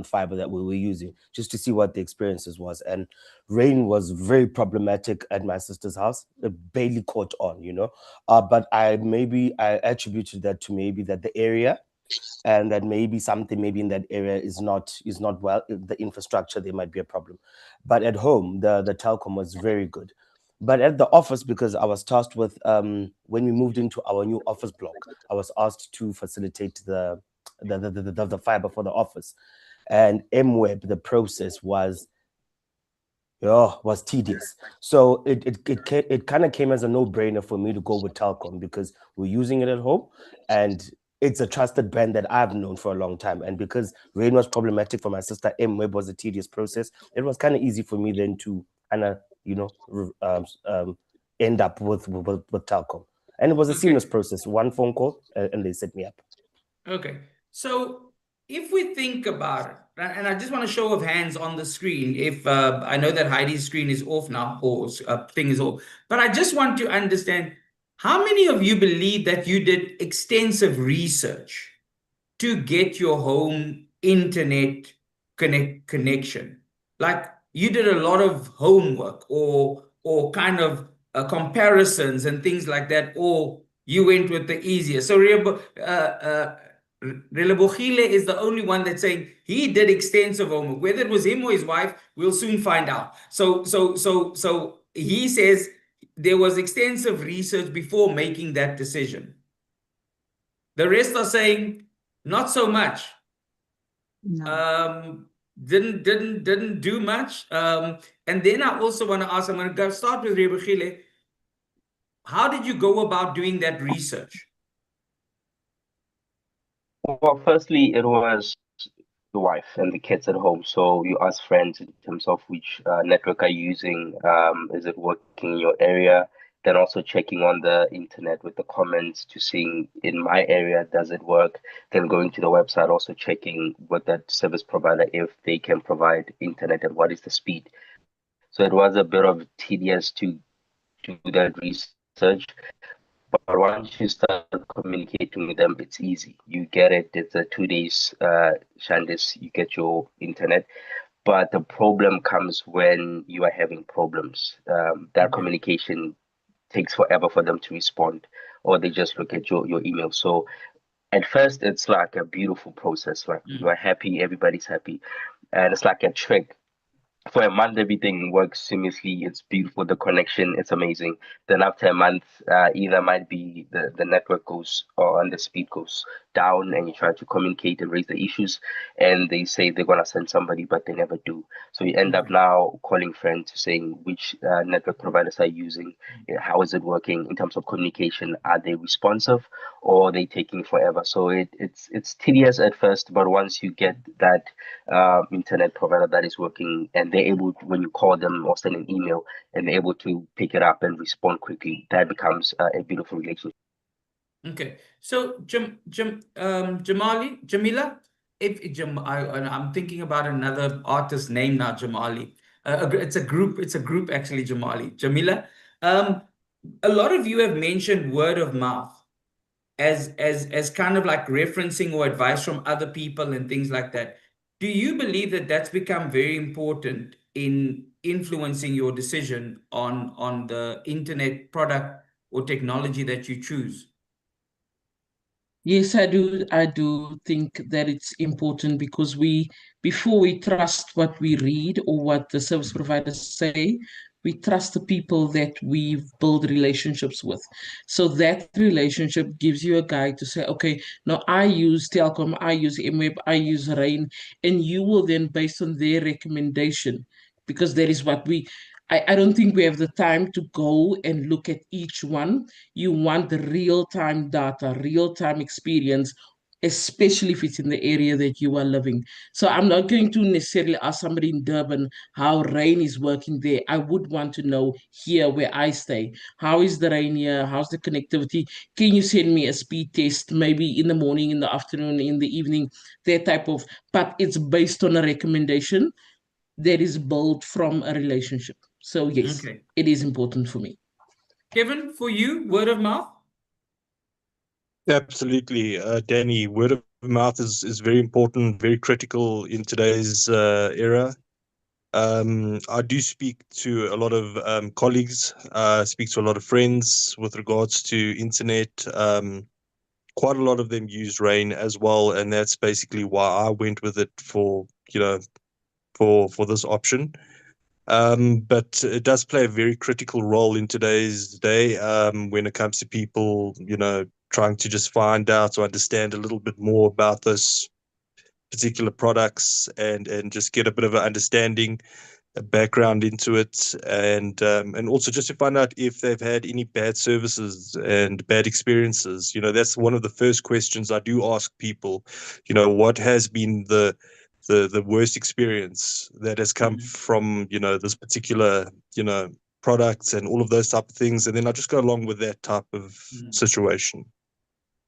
fiber that we were using, just to see what the experiences was. And rain was very problematic at my sister's house. It barely caught on, you know. But I attributed that to maybe that the area, and that maybe something maybe in that area is not well, the infrastructure, there might be a problem. But at home, the telecom was very good. But at the office, because I was tasked with when we moved into our new office block, I was asked to facilitate the fiber for the office. And MWeb, the process was tedious. So it kind of came as a no-brainer for me to go with Telkom, because we're using it at home, and it's a trusted brand that I've known for a long time. And because rain was problematic for my sister, MWeb was a tedious process. It was kind of easy for me then to kind of end up with Telkom. And it was a seamless process. One phone call and they set me up. Okay. So if we think about it, and I just want to show of hands on the screen, if I know that Heidi's screen is off now, or thing is off, but I just want to understand, how many of you believe that you did extensive research to get your home internet connection? Like you did a lot of homework, or kind of comparisons and things like that, or you went with the easier. So Relebogile is the only one that's saying he did extensive homework. Whether it was him or his wife, we'll soon find out. So he says there was extensive research before making that decision. The rest are saying not so much. No. Didn't do much. And then I also want to ask, I'm going to start with Relebogile. How did you go about doing that research? Well, firstly, it was the wife and the kids at home. So you ask friends in terms of which network are you using, is it working in your area? Then also checking on the internet with the comments to seeing in my area, does it work? Then going to the website, also checking with that service provider if they can provide internet and what is the speed. So it was a bit of tedious to do that research. But once you start communicating with them, it's easy. You get it. It's a 2 days, Shandis, you get your internet. But the problem comes when you are having problems. That communication takes forever for them to respond, or they just look at your email. So at first, it's like a beautiful process. Like you are happy, everybody's happy. And it's like a trick. For a month, everything works seamlessly. It's beautiful. The connection, it's amazing. Then after a month, either might be the network goes or and the speed goes down, and you try to communicate and raise the issues, and they say they're gonna send somebody, but they never do. So you end up now calling friends saying which network providers are you using, how is it working in terms of communication? Are they responsive, or are they taking forever? So it's tedious at first, but once you get that internet provider that is working, and they're able to, when you call them or send an email, and they're able to pick it up and respond quickly, that becomes a beautiful relationship. Okay, so Jamila, I'm thinking about another artist name now, Jamali. It's a group actually, Jamali. Jamila, a lot of you have mentioned word of mouth as kind of like referencing or advice from other people and things like that. Do you believe that that's become very important in influencing your decision on the internet product or technology that you choose? Yes, I do. I do think that it's important, because before we trust what we read or what the service providers say, we trust the people that we've built relationships with. So that relationship gives you a guide to say, okay, now I use Telkom, I use MWeb, I use Rain, and you will then, based on their recommendation, because that is what I don't think we have the time to go and look at each one. You want the real-time data, real-time experience, especially if it's in the area that you are living. So I'm not going to necessarily ask somebody in Durban how rain is working there. I would want to know here where I stay. How is the rain here? How's the connectivity? Can you send me a speed test maybe in the morning, in the afternoon, in the evening? That type of, but it's based on a recommendation that is built from a relationship. So yes, Okay. it is important for me. Kevin, for you, word of mouth? Absolutely, Danny. Word of mouth is very important, very critical in today's era. I do speak to a lot of colleagues, speak to a lot of friends with regards to internet. Quite a lot of them use Rain as well, and that's basically why I went with it for for this option. But it does play a very critical role in today's day when it comes to people, trying to just find out or understand a little bit more about this particular products and just get a bit of an understanding, a background into it, and also just to find out if they've had any bad services and bad experiences. That's one of the first questions I do ask people. What has been the worst experience that has come from this particular products and all of those type of things, and then I just go along with that type of situation.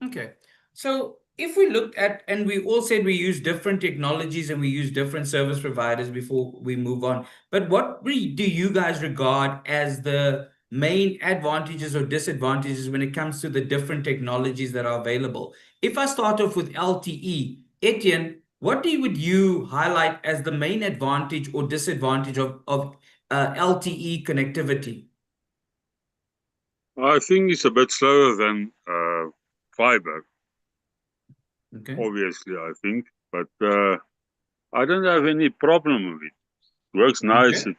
Okay. So if we looked at, and we all said we use different technologies and we use different service providers before we move on, but what do you guys regard as the main advantages or disadvantages when it comes to the different technologies that are available? If I start off with LTE, Etienne, would you highlight as the main advantage or disadvantage of LTE connectivity? I think it's a bit slower than fiber, Okay. obviously, I think. But I don't have any problem with it. Works nice. Okay.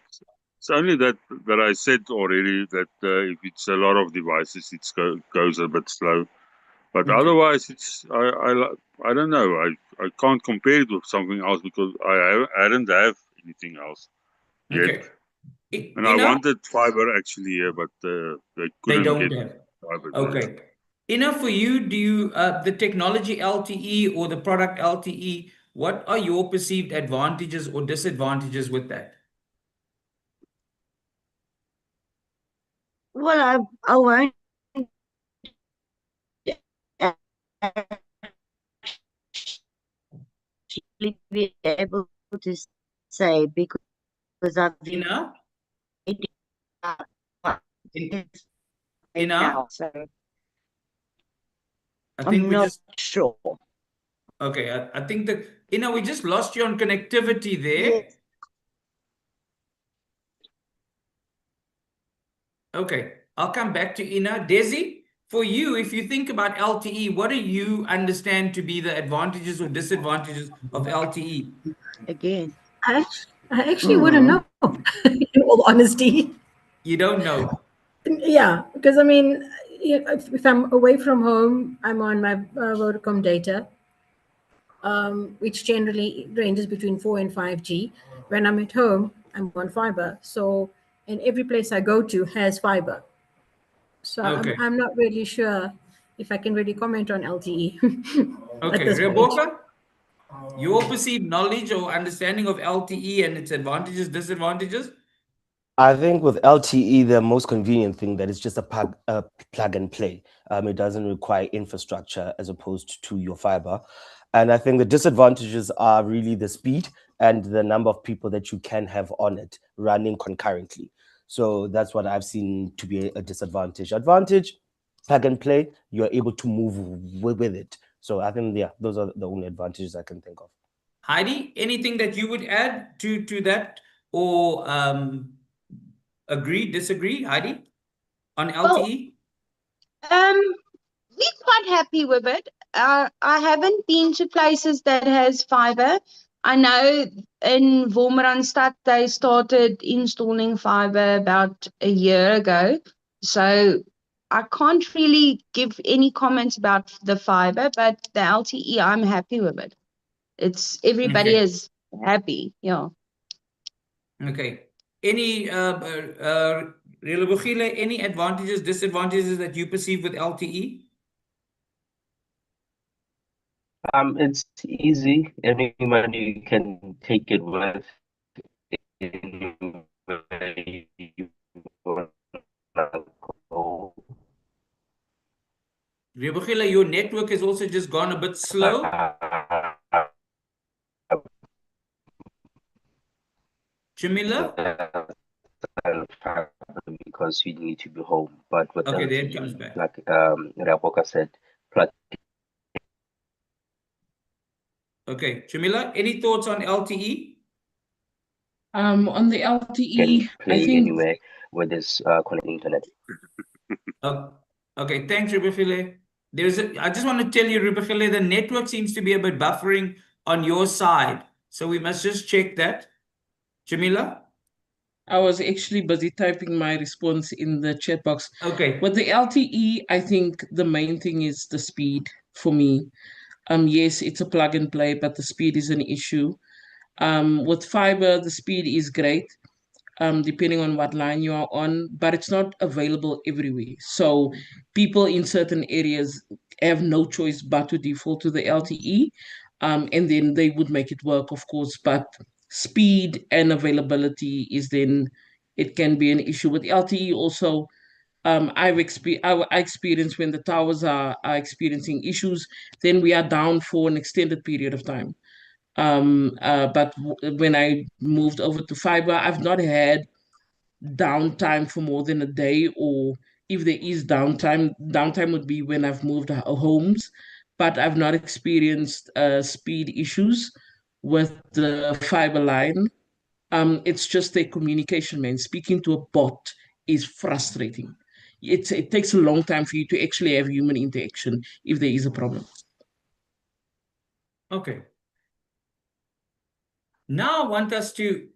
It's only that I said already that if it's a lot of devices, it goes a bit slow. But Okay. otherwise, I don't know. I can't compare it with something else because I didn't have anything else yet. Okay. And I wanted fiber actually here, but they They couldn't don't get have. fiber. Okay. Enough for you. Do you the technology LTE or the product LTE? What are your perceived advantages or disadvantages with that? Well, I won't actually be able to say because I've Ina? In, right Ina? now, so I think I'm we not just sure. okay. I think that Ina, we just lost you on connectivity there. Yes. Okay, I'll come back to Ina. Desi, for you, if you think about LTE, what do you understand to be the advantages or disadvantages of LTE? Again. I actually wouldn't know, in all honesty. You don't know. Yeah, because I mean, if I'm away from home, I'm on my Vodacom data, which generally ranges between 4 and 5G. When I'm at home, I'm on fiber. So, and every place I go to has fiber. So Okay. I'm not really sure if I can really comment on LTE at Okay, this point. Rebecca, your perceived knowledge or understanding of LTE and its advantages, disadvantages? I think with LTE, the most convenient thing that it's just a plug and play. It doesn't require infrastructure as opposed to your fiber. And I think the disadvantages are really the speed and the number of people that you can have on it running concurrently. So that's what I've seen to be a disadvantage. Advantage, plug and play, you're able to move with it. So I think, yeah, those are the only advantages I can think of. Heidi, anything that you would add to that or agree, disagree, Heidi, on Well, LTE? we're quite happy with it. I haven't been to places that has fiber. I know in Wolmaranstad they started installing fiber about a year ago. So I can't really give any comments about the fiber, but the LTE, I'm happy with it. It's everybody Okay. is happy. Yeah. Okay. any Relebogile, any advantages, disadvantages that you perceive with LTE? It's easy. Anybody can take it with anywhere you wanna go. Relebogile, your network has also just gone a bit slow. Jamila? Because you need to be home. But with Okay, there it LTE, comes back. like Raboka said, plug Okay, Jamila, any thoughts on LTE? On the can LTE, I play think anywhere with this connected internet. Okay, thanks, Relebogile. I just want to tell you, Relebogile, the network seems to be a bit buffering on your side. So we must just check that. Jamila? I was actually busy typing my response in the chat box. Okay. With the LTE, I think the main thing is the speed for me. Yes, it's a plug and play, but the speed is an issue. With fiber, the speed is great, depending on what line you are on, but it's not available everywhere. So people in certain areas have no choice but to default to the LTE, and then they would make it work, of course. But speed and availability is then it can be an issue with LTE also. I experience when the towers are experiencing issues, then we are down for an extended period of time. But when I moved over to fiber, I've not had downtime for more than a day, or if there is downtime would be when I've moved homes, but I've not experienced speed issues with the fiber line. It's just a communication, man. Speaking to a bot is frustrating. It takes a long time for you to actually have human interaction if there is a problem. Okay. Now I want us to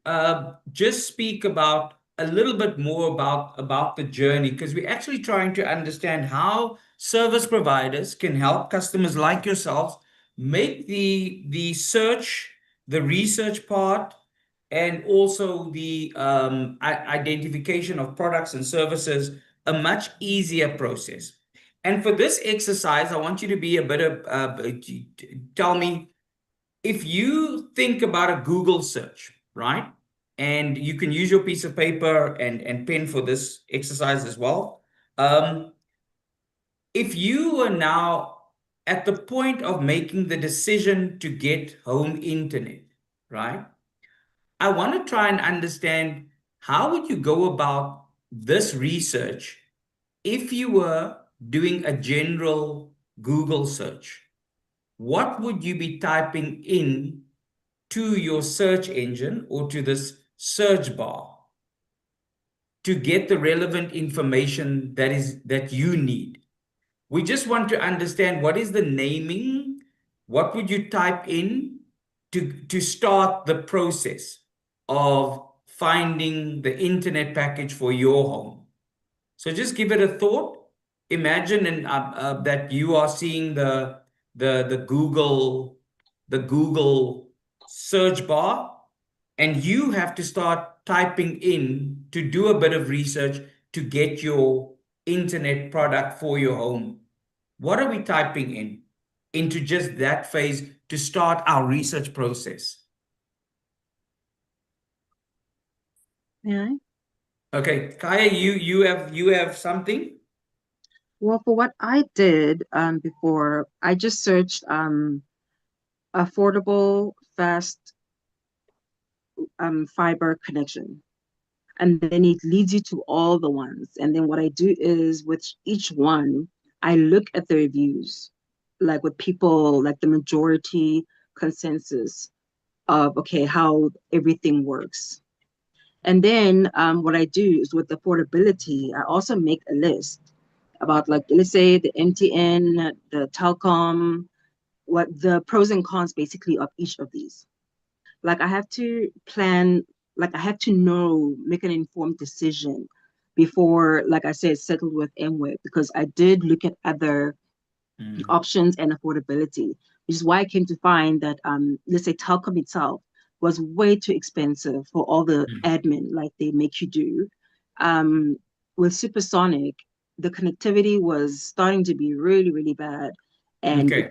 just speak about a little bit more about the journey, because we're actually trying to understand how service providers can help customers like yourselves make the search, the research part, and also the identification of products and services a much easier process. And for this exercise, I want you to be a bit of tell me, if you think about a Google search, right? And you can use your piece of paper and pen for this exercise as well. If you are now at the point of making the decision to get home internet, right? I want to try and understand, how would you go about this research if you were doing a general Google search? What would you be typing in to your search engine or to this search bar to get the relevant information that you need? We just want to understand, what is the naming? What would you type in to start the process of finding the internet package for your home? So just give it a thought. Imagine that you are seeing the Google search bar, and you have to start typing in to do a bit of research to get your internet product for your home. What are we typing in into just that phase to start our research process? Yeah. Okay, Kaya, you have something? Well, for what I did before, I just searched affordable, fast fiber connection. And then it leads you to all the ones. And then what I do is with each one, I look at the reviews, like with people, like the majority consensus of, okay, how everything works. And then what I do is with affordability, I also make a list about, like, let's say the MTN, the Telcom, what the pros and cons basically of each of these. Like I have to plan, like I have to know, make an informed decision before, like I said, settled with MWeb, because I did look at other options and affordability, which is why I came to find that let's say Telcom itself, was way too expensive for all the admin like they make you do. With Supersonic, the connectivity was starting to be really, really bad. And Okay.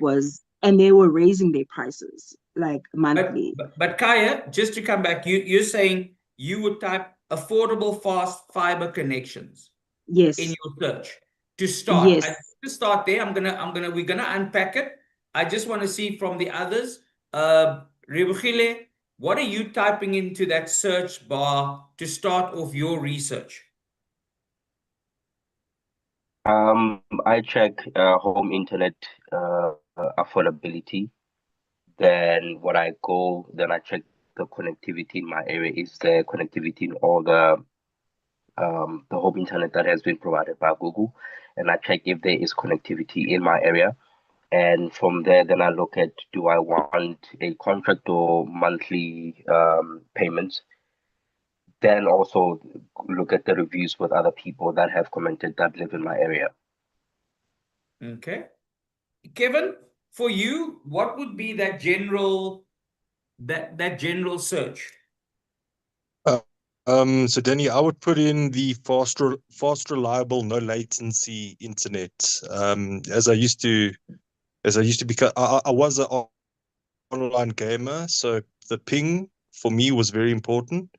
and they were raising their prices like monthly. But Kaya, just to come back, you're saying you would type affordable fast fiber connections in Yes, your search to start. yes. To start there, we're gonna unpack it. I just want to see from the others. Rebugile, what are you typing into that search bar to start off your research? I check home internet affordability. Then I check the connectivity in my area. Is there connectivity in all the home internet that has been provided by Google? And I check if there is connectivity in my area. And from there, then I look at, do I want a contract or monthly payments? Then also look at the reviews with other people that have commented that live in my area. Okay. Kevin, for you, what would be that general search? So Danny, I would put in the fast, reliable, no latency internet. As I used to become, I was an online gamer, so the ping for me was very important.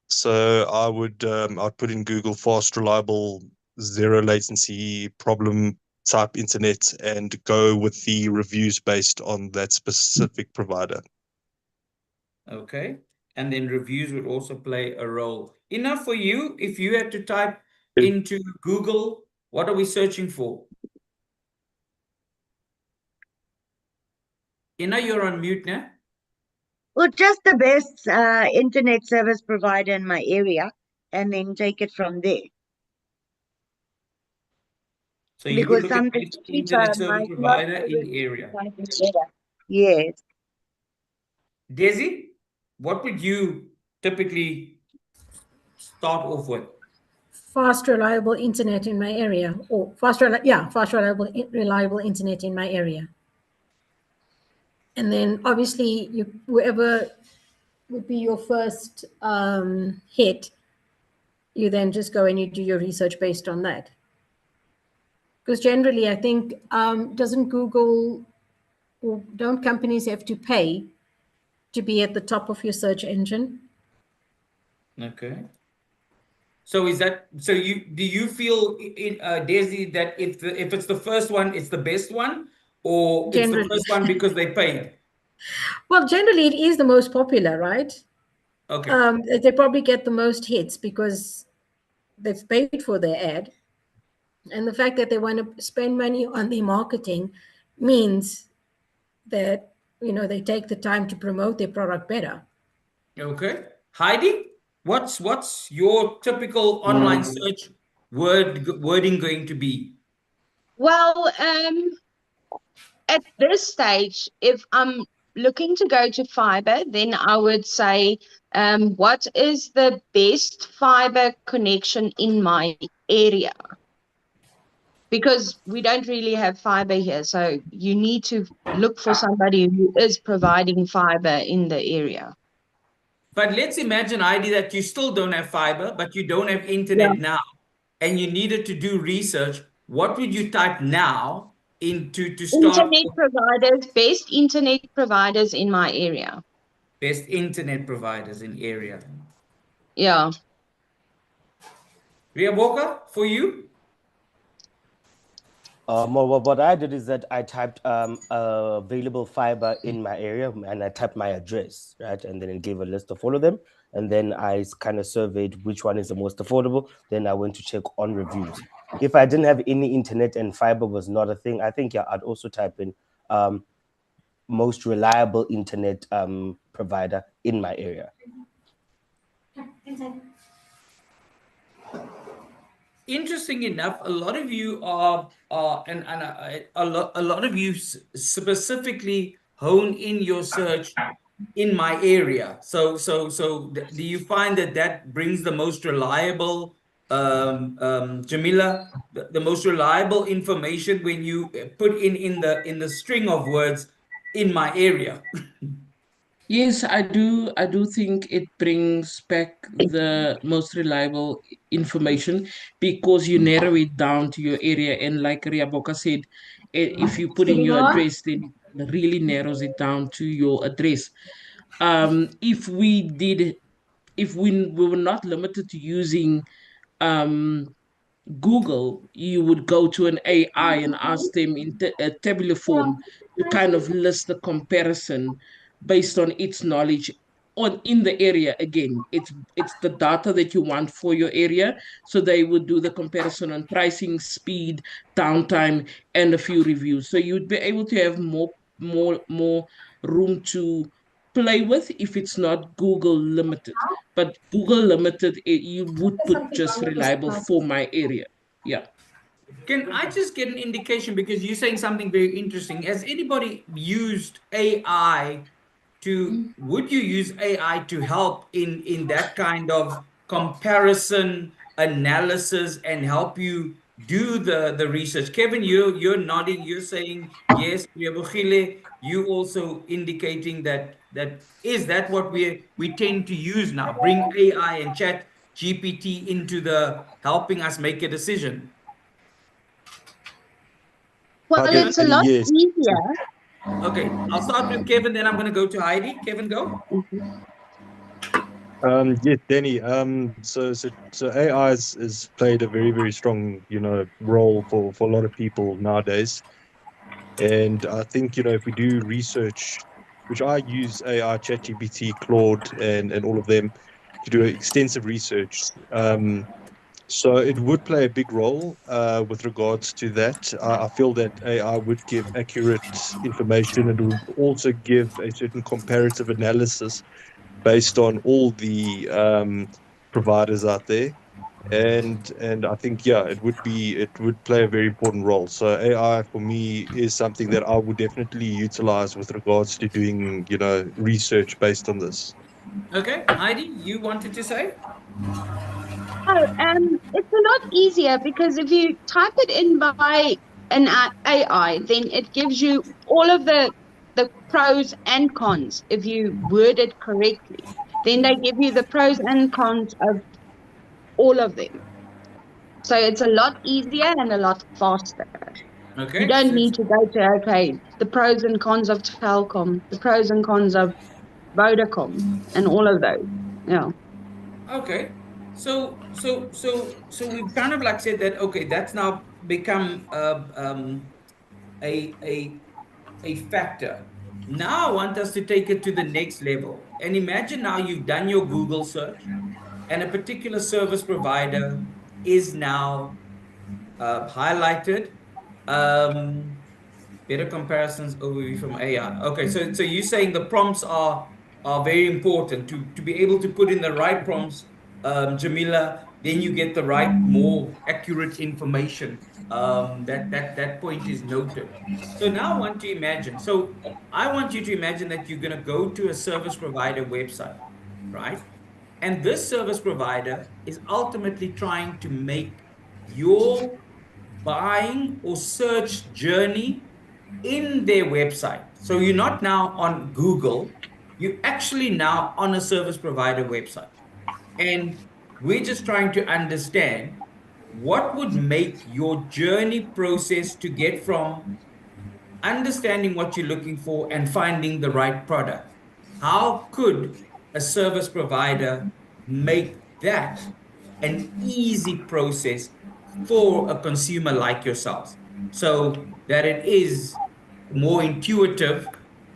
So I'd put in Google fast, reliable, zero latency, problem type internet, and go with the reviews based on that specific provider. Okay. And then reviews would also play a role. Enough for you, if you had to type into Google, what are we searching for? Ina, you're on mute now. Well, just the best internet service provider in my area, and then take it from there. So you would Because look at something best cheaper internet service might not provider in the area. better. Yes. Daisy, what would you typically start off with? Fast, reliable internet in my area, or fast, reliable internet in my area. And then obviously whoever would be your first hit, you then just go and you do your research based on that. Because generally, I think, doesn't Google, or don't companies have to pay to be at the top of your search engine? Okay. So do you feel Daisy, that if it's the first one, it's the best one, or it's the Generally. first one because they paid? Well, generally it is the most popular, right? Okay. They probably get the most hits because they've paid for their ad. And the fact that they want to spend money on the marketing means that, they take the time to promote their product better. Okay. Heidi, what's your typical online search wording going to be? Well, at this stage, if I'm looking to go to fiber, then I would say, what is the best fiber connection in my area? Because we don't really have fiber here. So you need to look for somebody who is providing fiber in the area. But let's imagine, Heidi, that you still don't have fiber, but you don't have Yeah. internet now, and you needed to do research. What would you type now into to start Internet providers, best internet providers in my area. best internet providers in area? Yeah. Ria Boka, for you? What I did is that I typed available fiber in my area, and I typed my address, right? And then it gave a list of all of them. And then I kind of surveyed which one is the most affordable. Then I went to check on reviews. If I didn't have any internet and fiber was not a thing, I think, yeah, I'd also type in most reliable internet provider in my area. Interesting enough, a lot of you are a lot of you specifically hone in your search in my area. So do you find that brings the most reliable, Jamila, the most reliable information when you put in the string of words in my area? Yes, I do. I do think it brings back the most reliable information because you narrow it down to your area. And like Riaboka said, if you put in your address, then it really narrows it down to your address. If we did, if we were not limited to using um Google, you would go to an AI and ask them in a tabular form to kind of list the comparison based on its knowledge on in the area. Again, it's the data that you want for your area. So they would do the comparison on pricing, speed, downtime, and a few reviews. So you'd be able to have more room to play with if it's not Google limited. But Google limited, you would put just reliable for my area. Yeah. Can I just get an indication, because you're saying something very interesting? Has anybody used AI to, would you use AI to help in that kind of comparison analysis and help you do the research? Kevin, you're nodding, you're saying yes. Riabogile, you also indicating that is that what we tend to use now, bring AI and chat GPT into the helping us make a decision. Well, Hi, it's a Danny. lot Yes. easier. Okay, I'll start with Kevin, then I'm going to go to Heidi. Kevin, go. Yes, Danny. So AI has played a very, very strong, role for a lot of people nowadays. And I think, if we do research, which I use AI, ChatGPT, Claude, and all of them to do extensive research. So it would play a big role with regards to that. I feel that AI would give accurate information. It would also give a certain comparative analysis based on all the providers out there. And I think, yeah, it would play a very important role. So AI for me is something that I would definitely utilize with regards to doing research based on this. Okay, Heidi, you wanted to say? Oh, it's a lot easier because if you type it in by an AI, then it gives you all of the pros and cons. If you word it correctly, then they give you the pros and cons of all of them. So it's a lot easier and a lot faster. You Okay, don't so need to go to, okay, the pros and cons of Telkom, the pros and cons of Vodacom, and all of those. Yeah. okay. So we've kind of like said that, okay, that's now become a a a factor. Now I want us to take it to the next level. And imagine now you've done your Google search and a particular service provider is now highlighted. Um, Better comparisons overview from AI. Okay, so you're saying the prompts are very important to be able to put in the right prompts, Jamila. Then you get the right, more accurate information. That point is noted. So now I want to imagine. So I want you to imagine that you're going to go to a service provider website, right? And this service provider is ultimately trying to make your buying or search journey in their website. So you're not now on Google, you're actually now on a service provider website. And we're just trying to understand what would make your journey process to get from understanding what you're looking for and finding the right product. How could a service provider make that an easy process for a consumer like yourselves so that it is more intuitive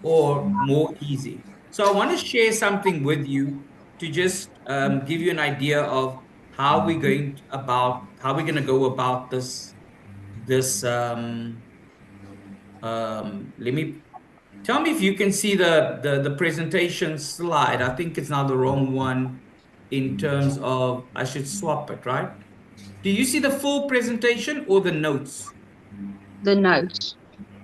or more easy? So I want to share something with you to just give you an idea of how we're going to go about this. Let me tell me if you can see the presentation slide. I think it's now the wrong one in terms of I should swap it, right? Do you see the full presentation or the notes? The notes.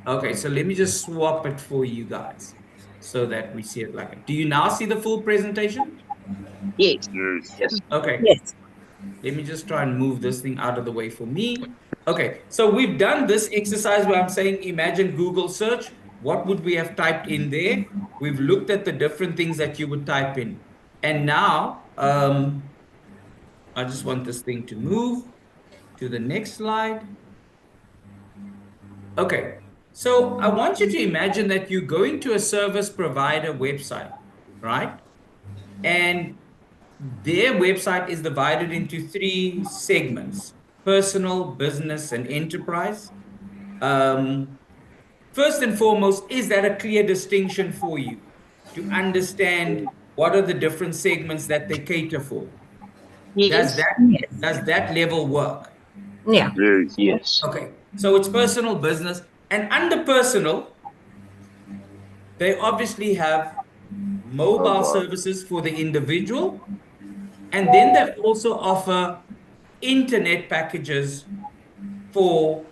Okay, so let me just swap it for you guys so that we see it like it. Do you now see the full presentation? Yes. Yes. Yes. Okay, Yes. let me just try and move this thing out of the way for me. Okay, so we've done this exercise where I'm saying imagine Google search. what would we have typed in there? We've looked at the different things that you would type in. And now, I just want this thing to move to the next slide. Okay, so I want you to imagine that you're going to a service provider website, right? And their website is divided into 3 segments: personal, business, and enterprise. First and foremost, is that a clear distinction for you to understand what are the different segments that they cater for? Does Yes. that level work? Yeah. Yes. Yes. Okay, so it's personal, business, and under personal, they obviously have mobile Mobile. services for the individual, and then they also offer internet packages for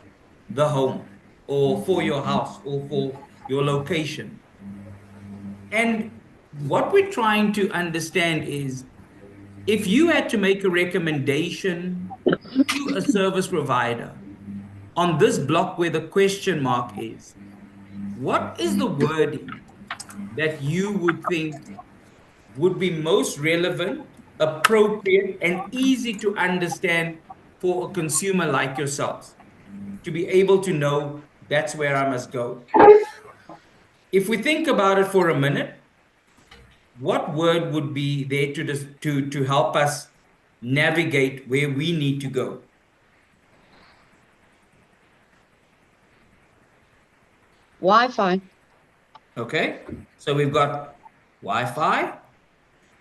the home or for your house or for your location. And what we're trying to understand is, if you had to make a recommendation to a service provider on this block where the question mark is, what is the wording that you would think would be most relevant, appropriate, and easy to understand for a consumer like yourselves to be able to know that's where I must go? If we think about it for a minute, what word would be there to help us navigate where we need to go? Wi-Fi. Okay, so we've got Wi-Fi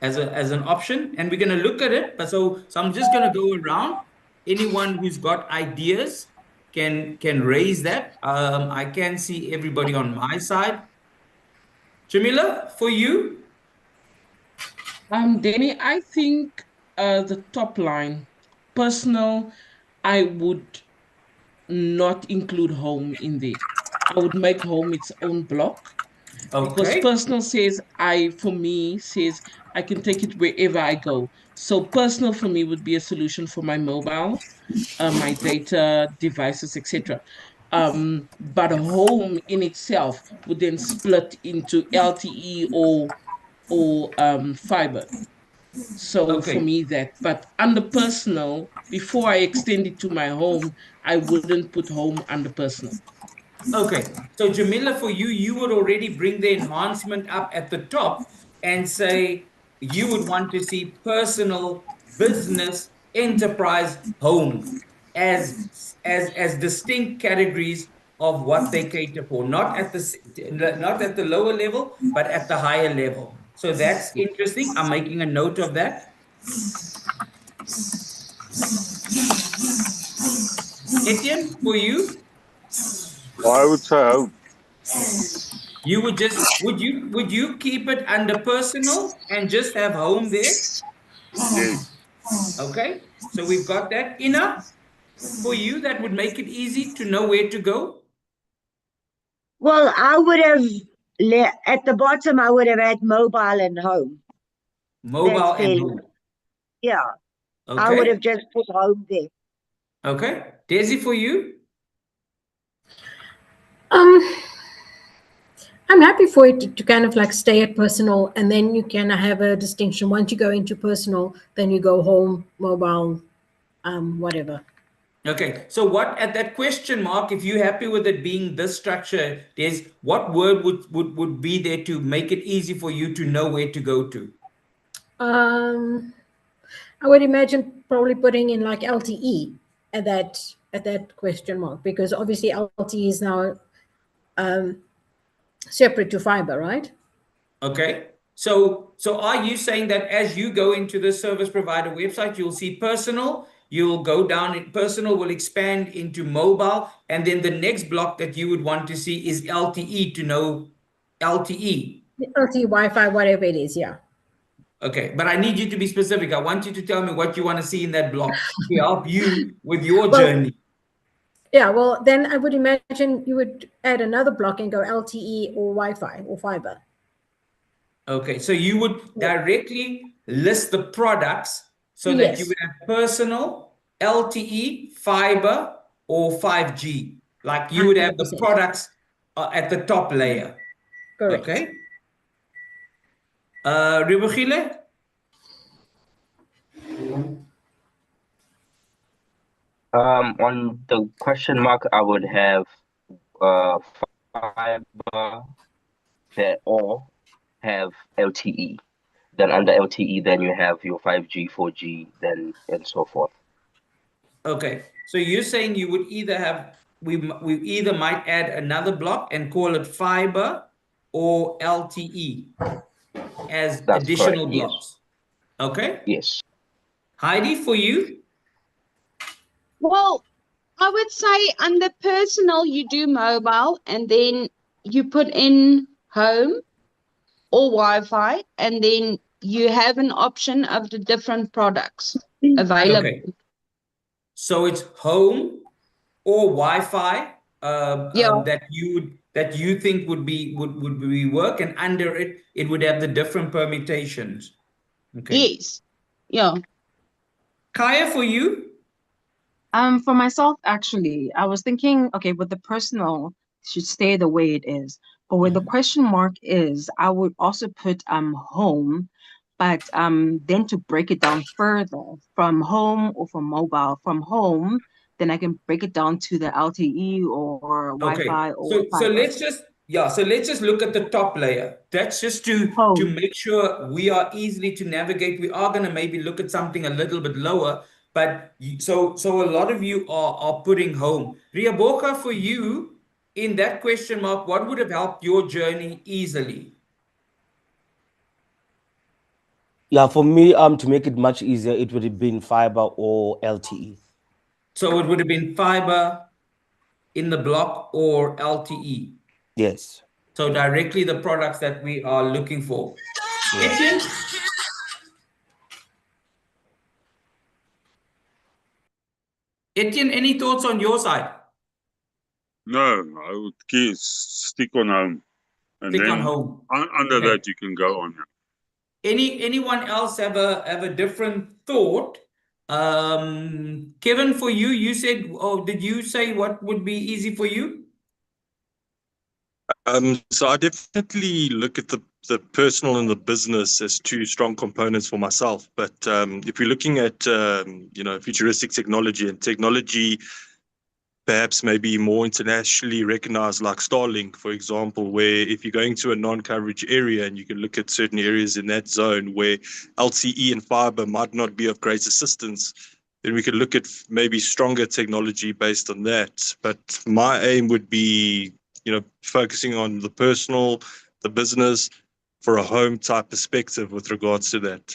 as an option, and we're going to look at it. But so I'm just going to go around. Anyone who's got ideas can raise that. I can see everybody on my side. Jamila, for you? Danny, I think the top line, personal, I would not include home in there. I would make home its own block because Okay. personal says for me says I can take it wherever I go. So personal for me would be a solution for my mobile, my data devices, etc. But home in itself would then split into LTE or fiber. So for Okay. me that, but under personal, before I extend it to my home, I wouldn't put home under personal. Okay, so Jamila, for you, you would already bring the enhancement up at the top and say you would want to see personal, business, enterprise, home as distinct categories of what they cater for, not at the lower level, but at the higher level. So that's interesting. I'm making a note of that. Etienne, for you? I would say home. You would you keep it under personal and just have home there? Yes. Okay, so we've got that. Ina, for you, that would make it easy to know where to go. Well, I would have at the bottom. I would have had mobile and home. That's Mobile and fairly, home. yeah. I would have Okay. just put home there. Okay. Daisy, for you? Um, I'm happy for it to kind of like stay at personal, and then you can have a distinction. Once you go into personal, then you go home, mobile, whatever. Okay. So what at that question mark, if you're happy with it being this structure, there's what word would be there to make it easy for you to know where to go to? I would imagine probably putting in like LTE at that question mark, because obviously LTE is now separate to fiber, right? Okay. So are you saying that as you go into the service provider website, you'll see personal, you'll go down in personal, will expand into mobile, and then the next block that you would want to see is LTE to know LTE. LTE, Wi-Fi, whatever it is, yeah. Okay, but I need you to be specific. I want you to tell me what you want to see in that block to help you with your Well, journey. yeah, well, then I would imagine you would add another block and go LTE or Wi-Fi or fiber. Okay, so you would directly list the products so that you Yes. would have personal, LTE, fiber, or 5G. Like you would have the 100%. products at the top layer. Correct. Okay. Ribugile? On the question mark, I would have fiber that or have LTE. Then under LTE, then you have your 5G, 4G, then and so forth. Okay. So you're saying you would either have, we either might add another block and call it fiber or LTE as That's correct. additional Yes. blocks. Okay. Yes. Heidi, for you? Well, I would say under personal, you do mobile and then you put in home or Wi-Fi, and then you have an option of the different products available. Okay. So it's home or Wi-Fi Yeah. that you think would be work, and under it it would have the different permutations. Okay. Yes. Yeah. Kaya, for you? For myself, actually, I was thinking, okay, with the personal should stay the way it is. But where the question mark is, I would also put home, but then to break it down further from home or from mobile, from home, then I can break it down to the LTE or Okay. Wi-Fi or So fiber. let's just look at the top layer. That's just to Home. make sure we are easily to navigate. We are going to maybe look at something a little bit lower, but so a lot of you are putting home. Riaboka, for you, in that question mark, what would have helped your journey easily? Yeah, for me, to make it much easier, it would have been fiber or LTE. So it would have been fiber in the block or LTE. Yes. So directly the products that we are looking for. Yeah. Etienne? Etienne, any thoughts on your side? No, I would stick on home. And Stick then on home. Under Okay. that, you can go on. Anyone else have a different thought? Kevin, for you, you said, oh, did you say what would be easy for you? So I definitely look at the personal and the business as two strong components for myself. But if you're looking at futuristic technology and technology perhaps maybe more internationally recognized, like Starlink, for example, where if you're going to a non-coverage area and you can look at certain areas in that zone where LTE and fiber might not be of great assistance, then we could look at maybe stronger technology based on that. But my aim would be, focusing on the personal, the business, for a home type perspective with regards to that.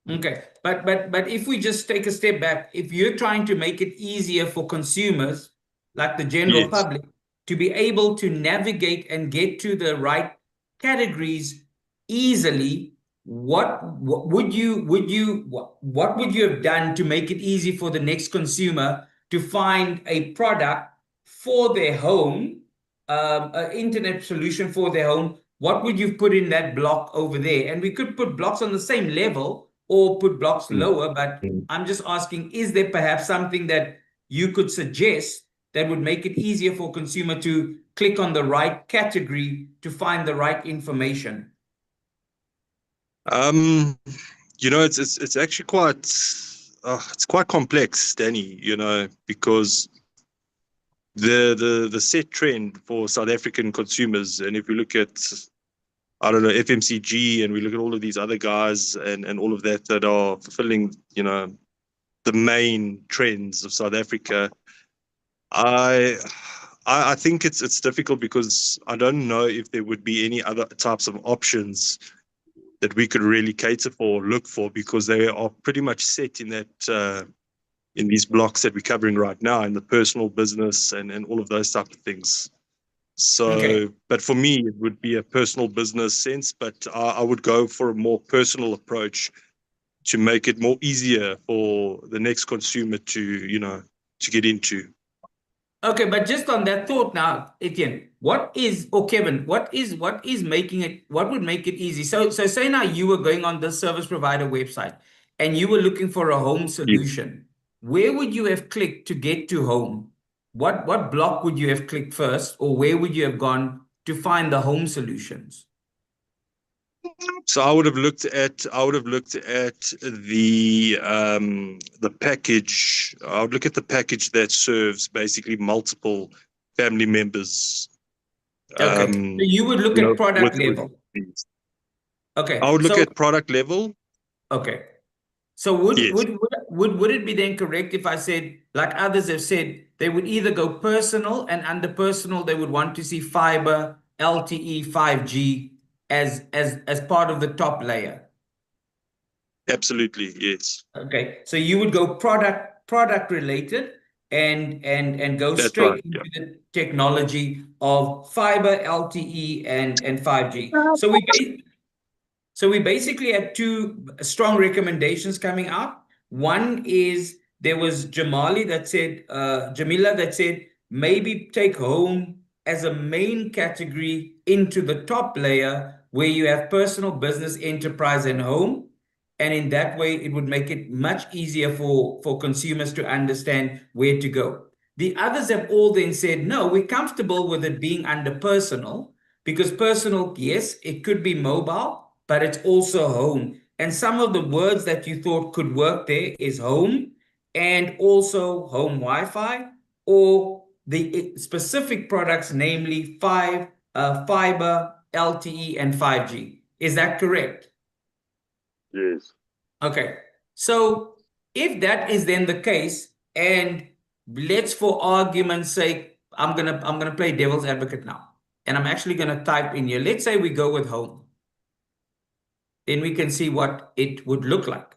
Okay, but if we just take a step back, if you're trying to make it easier for consumers, like the general Yes. public, to be able to navigate and get to the right categories easily, what would you have done to make it easy for the next consumer to find a product for their home, an internet solution for their home? What would you put in that block over there? And we could put blocks on the same level or put blocks lower, but I'm just asking, is there perhaps something that you could suggest that would make it easier for consumer to click on the right category to find the right information? It's actually quite complex, Danny, because the set trend for South African consumers, and if we look at, I don't know, FMCG, and we look at all of these other guys and all of that are fulfilling, the main trends of South Africa, I think it's difficult because I don't know if there would be any other types of options that we could really cater for or look for, because they are pretty much set in that in these blocks that we're covering right now, in the personal, business, and all of those type of things. So, Okay. but for me, it would be a personal business sense, but I would go for a more personal approach to make it more easier for the next consumer to get into. Okay, but just on that thought now, Etienne, Kevin, what would make it easy? So say now you were going on the service provider website and you were looking for a home solution. Where would you have clicked to get to home? what block would you have clicked first, or where would you have gone to find the home solutions? So I would have looked at the package. I would look at the package that serves basically multiple family members. Okay, so you would look at product with level. these. Okay, I would look so at product level. okay, so would Yes, would it be then correct if I said, like others have said, they would either go personal, and under personal they would want to see fiber, LTE, 5G as part of the top layer? absolutely, yes. Okay, so you would go product related and go That's right. straight Yeah. into the technology of fiber, LTE, and 5G. So we basically had two strong recommendations coming out. One is there was Jamila that said maybe take home as a main category into the top layer where you have personal, business, enterprise, and home. And in that way, it would make it much easier for consumers to understand where to go. The others have all then said, no, we're comfortable with it being under personal, because personal, yes, it could be mobile, but it's also home. And some of the words that you thought could work there is home and also home Wi-Fi, or the specific products, namely fiber, LTE, and 5G. Is that correct? Yes. Okay. So if that is then the case, and let's for argument's sake, I'm gonna play devil's advocate now. And I'm actually gonna type in here. Let's say we go with home. Then we can see what it would look like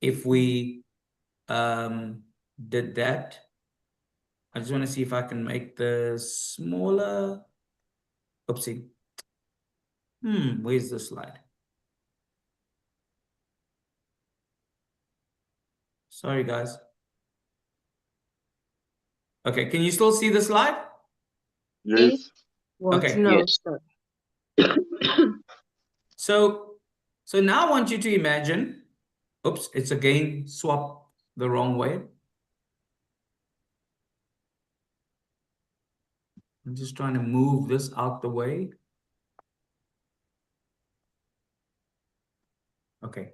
if we did that. I just want to see if I can make this smaller. Oopsie. Where's the slide? Sorry, guys. Okay, can you still see the slide? Yes. Okay. No, Yes. sir. So now I want you to imagine, oops, it's again swapped the wrong way. I'm just trying to move this out the way. Okay.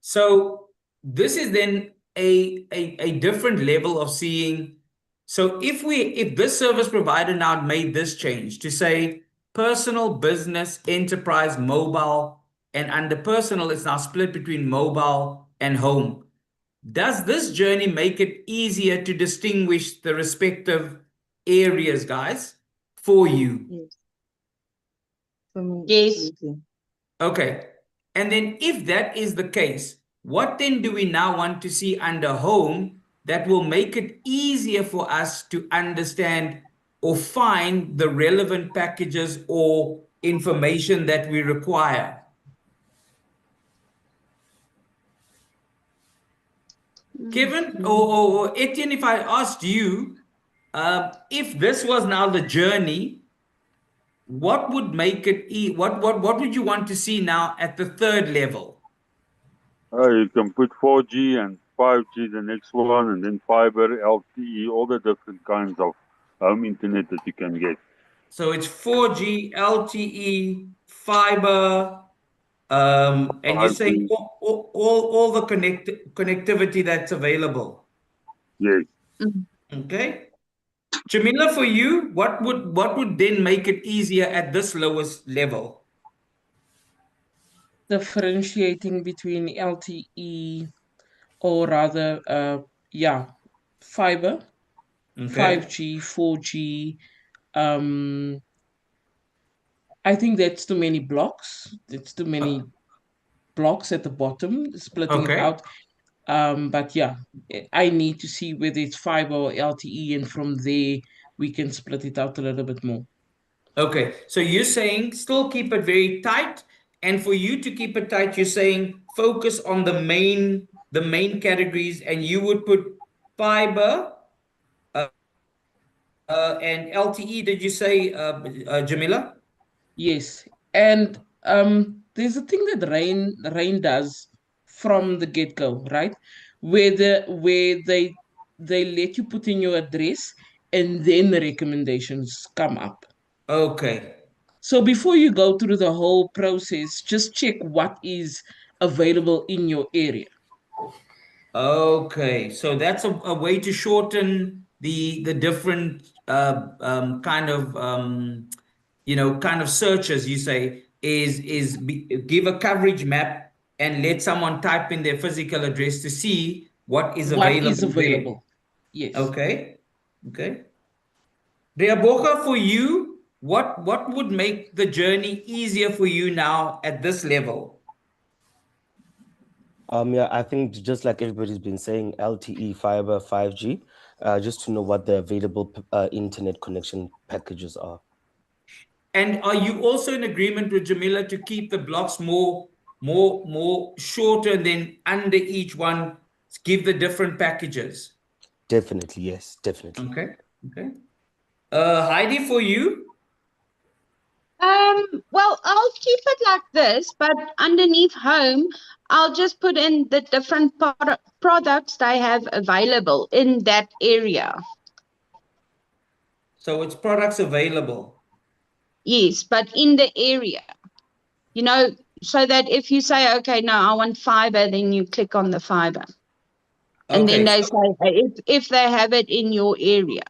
So this is then a different level of seeing. So if this service provider now made this change to say personal, business, enterprise, mobile, and under personal, it's now split between mobile and home. Does this journey make it easier to distinguish the respective areas, guys, for you? Yes. For me, Yes. absolutely. Okay. And then if that is the case, what then do we now want to see under home that will make it easier for us to understand or find the relevant packages or information that we require? Kevin or Etienne, if I asked you, if this was now the journey, what would make it what would you want to see now at the third level? You can put 4G and 5G, the next one, and then fiber, LTE, all the different kinds of home internet that you can get. So it's 4G, LTE, fiber, and you're saying 5G, all the connectivity that's available. yes. Okay. Jamila, for you, what would then make it easier at this lowest level? Differentiating between LTE, or rather, fiber, Okay. 5G, 4G. I think that's too many blocks. It's too many blocks at the bottom, splitting it Okay. out. But yeah, I need to see whether it's fiber or LTE, and from there we can split it out a little bit more. Okay. So you're saying still keep it very tight, and for you to keep it tight, you're saying focus on the main categories, and you would put fiber and LTE. Did you say, Jamila? Yes, and there's a thing that Rain does from the get-go, right? Where they let you put in your address, and then the recommendations come up. Okay. So before you go through the whole process, just check what is available in your area. Okay, so that's a way to shorten the different kind of kind of searches you say give a coverage map and let someone type in their physical address to see what is What is available there. available? Yes. Okay, okay. Reaboka, for you, what would make the journey easier for you now at this level? Yeah, I think just like everybody's been saying, LTE, fiber, 5G, just to know what the available internet connection packages are. And are you also in agreement with Jamila to keep the blocks more shorter, and then under each one give the different packages? Definitely, yes, definitely. Okay, okay. Heidi, for you? Well, I'll keep it like this, but underneath home, I'll just put in the different products they have available in that area. So it's products available. Yes, but in the area, you know, so that if you say, okay, no, I want fiber, then you click on the fiber. And Okay, then they say if they have it in your area.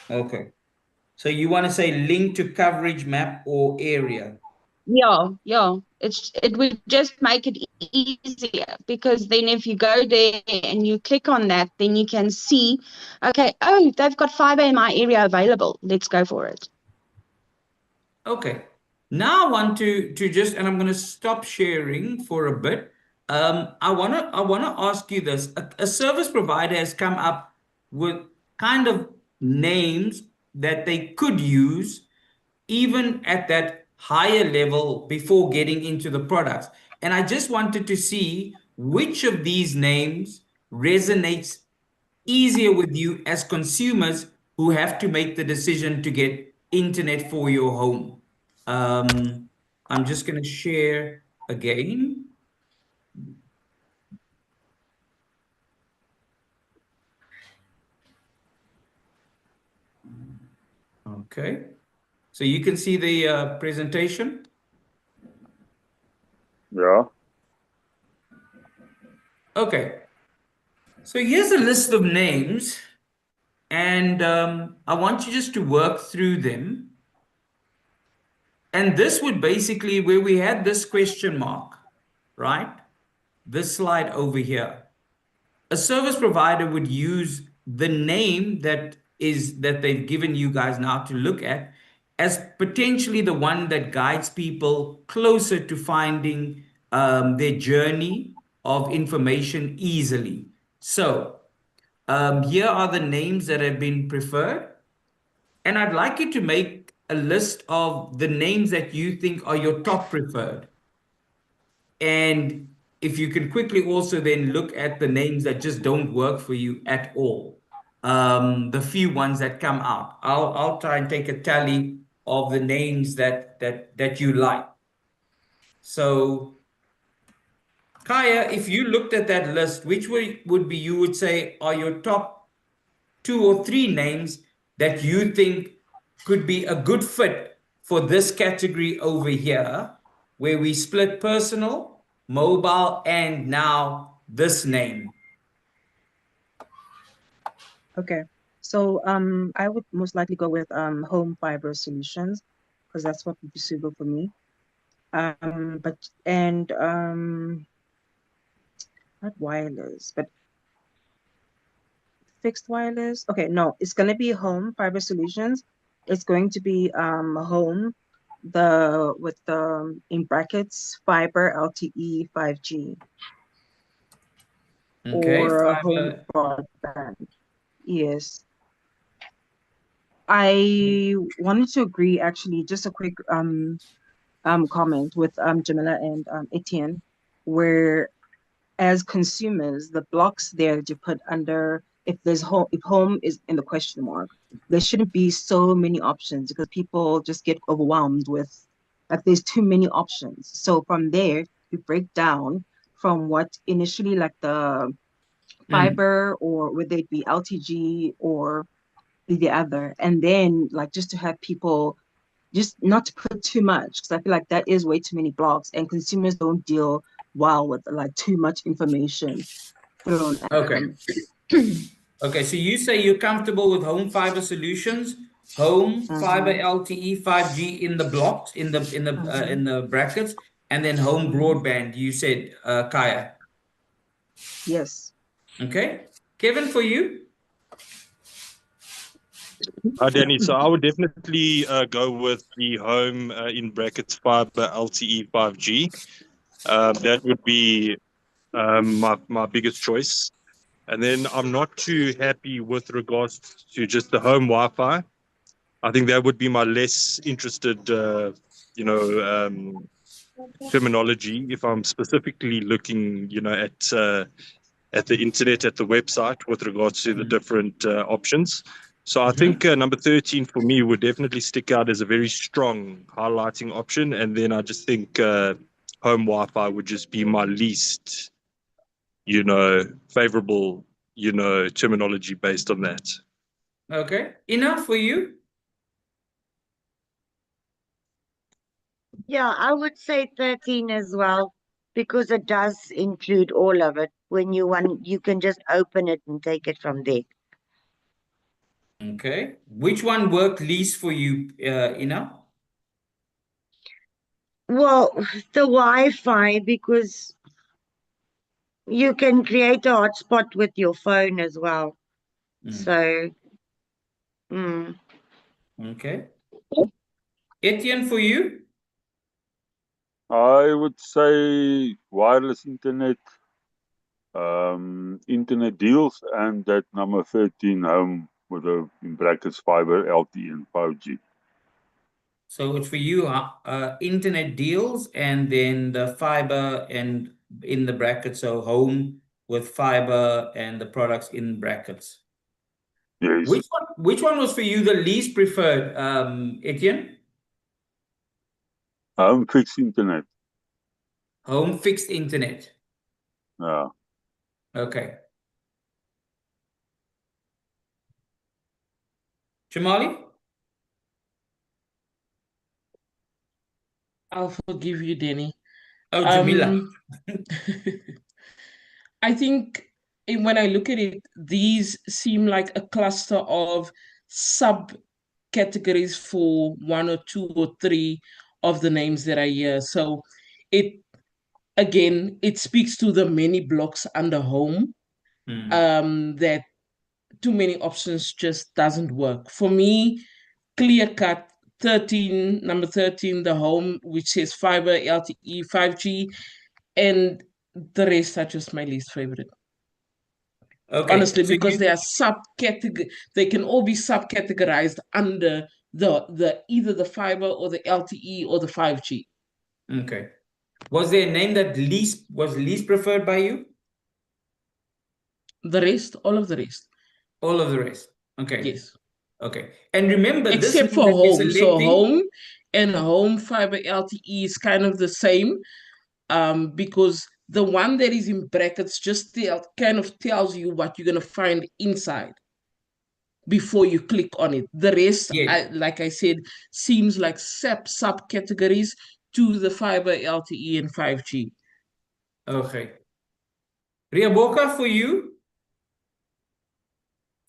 okay. So you want to say link to coverage map or area? Yeah. It would just make it easier, because then if you go there and you click on that, then you can see, okay, oh, they've got fiber in my area available. Let's go for it. Okay. Now I want to just, and I'm going to stop sharing for a bit. I wanna ask you this. A service provider has come up with kind of names that they could use even at that higher level before getting into the products. And I just wanted to see which of these names resonates easier with you as consumers who have to make the decision to get internet for your home. I'm just going to share again. Okay. So you can see the presentation. Yeah. Okay. So here's a list of names, and I want you just to work through them. And this would basically, where we had this question mark, right? This slide over here. A service provider would use the name that they've given you guys now to look at as potentially the one that guides people closer to finding their journey of information easily. So here are the names that have been preferred. And I'd like you to make a list of the names that you think are your top preferred. And if you can quickly also then look at the names that just don't work for you at all, the few ones that come out. I'll try and take a tally of the names that you like. So, Kaya, if you looked at that list, which would be you would say are your top 2 or 3 names that you think could be a good fit for this category over here, where we split personal, mobile, and now this name? Okay. So I would most likely go with home fiber solutions, because that's what would be suitable for me. But and not wireless, but fixed wireless. Okay, no, it's gonna be home fiber solutions. It's going to be home the with the in brackets fiber LTE 5G Okay, or home fiber. broadband. Yes. I wanted to agree actually, just a quick comment with Jamila and Etienne, where as consumers, the blocks there that you put under, if home is in the question mark, there shouldn't be so many options, because people just get overwhelmed with, like, there's too many options. So from there, you break down from what initially, like the fiber, or whether it be LTG or the other. And then like just to have people just not to put too much, because I feel like that is way too many blocks and consumers don't deal well with like too much information thrown at Okay. them. Okay, so you say you're comfortable with home fiber solutions, home fiber LTE 5G in the blocks, in the brackets, and then home broadband. You said, Kaya. Yes. Okay, Kevin, for you. Danny, so I would definitely go with the home in brackets fiber LTE 5G. That would be my biggest choice. And then I'm not too happy with regards to just the home Wi-Fi. I think that would be my less interested, terminology if I'm specifically looking, at the internet, at the website with regards to the different options. So I think number 13 for me would definitely stick out as a very strong highlighting option. And then I just think home Wi-Fi would just be my least, favorable, terminology based on that. Okay, enough for you. Yeah, I would say 13 as well, because it does include all of it. When you want, you can just open it and take it from there. Okay, which one worked least for you, Ina? Well, the Wi-Fi, because you can create a hotspot with your phone as well. So, Okay. Etienne, for you? I would say wireless internet, internet deals, and that number 13 home with in brackets fiber, LTE, and 5G. So it's for you, internet deals and then the fiber and in the brackets, so home with fiber and the products in brackets. Yes. Which one was for you the least preferred, Etienne? Home fixed internet. Home fixed internet. Yeah. Okay. Jamali? I'll forgive you, Danny. Oh, Jamila. I think when I look at it, these seem like a cluster of subcategories for one or two or three of the names that I hear. So it it speaks to the many blocks under home. That too many options just doesn't work. For me, clear cut 13, number 13, the home, which says fiber, LTE, 5G, and the rest are just my least favorite. Okay. Honestly, so because they are subcategory, they can all be subcategorized under the either the fiber or the LTE or the 5G. Okay. Was there a name that was least preferred by you? The rest, all of the rest. All of the rest. Okay. Yes. Okay. And remember, except this name for that you're home. So selecting, home and home fiber LTE is kind of the same, because the one that is in brackets just kind of tells you what you're going to find inside before you click on it. The rest, yes. like I said, seems like subcategories to the fiber LTE and 5G. Okay. Riaboka, for you?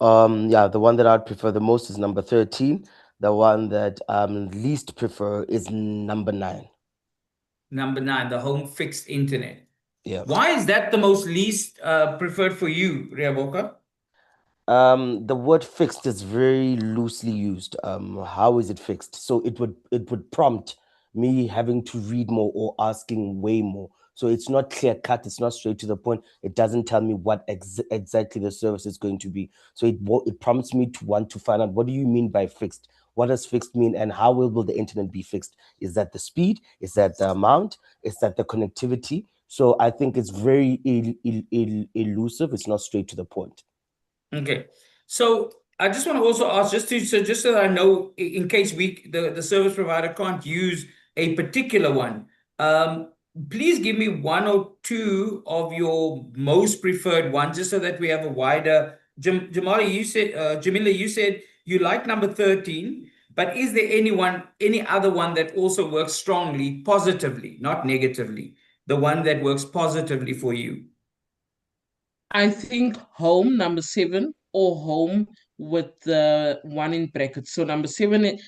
Yeah, the one that I'd prefer the most is number 13. The one that least prefer is number 9. Number 9, the home fixed internet. Yeah. Why is that the most least preferred for you, Riaboka? The word fixed is very loosely used. How is it fixed? So it would prompt me having to read more or asking way more. So it's not clear cut. It's not straight to the point. It doesn't tell me what exactly the service is going to be. So it prompts me to want to find out, what do you mean by fixed? What does fixed mean, and how will the internet be fixed? Is that the speed? Is that the amount? Is that the connectivity? So I think it's very elusive. It's not straight to the point. Okay. So I just want to also ask, just so that I know, in case the service provider can't use a particular one, please give me one or two of your most preferred ones, just so that we have a wider. Jamila, you said you like number 13, but is there any other one that also works strongly, positively, not negatively? The one that works positively for you? I think home, number 7, or home with the one in brackets. So number 7,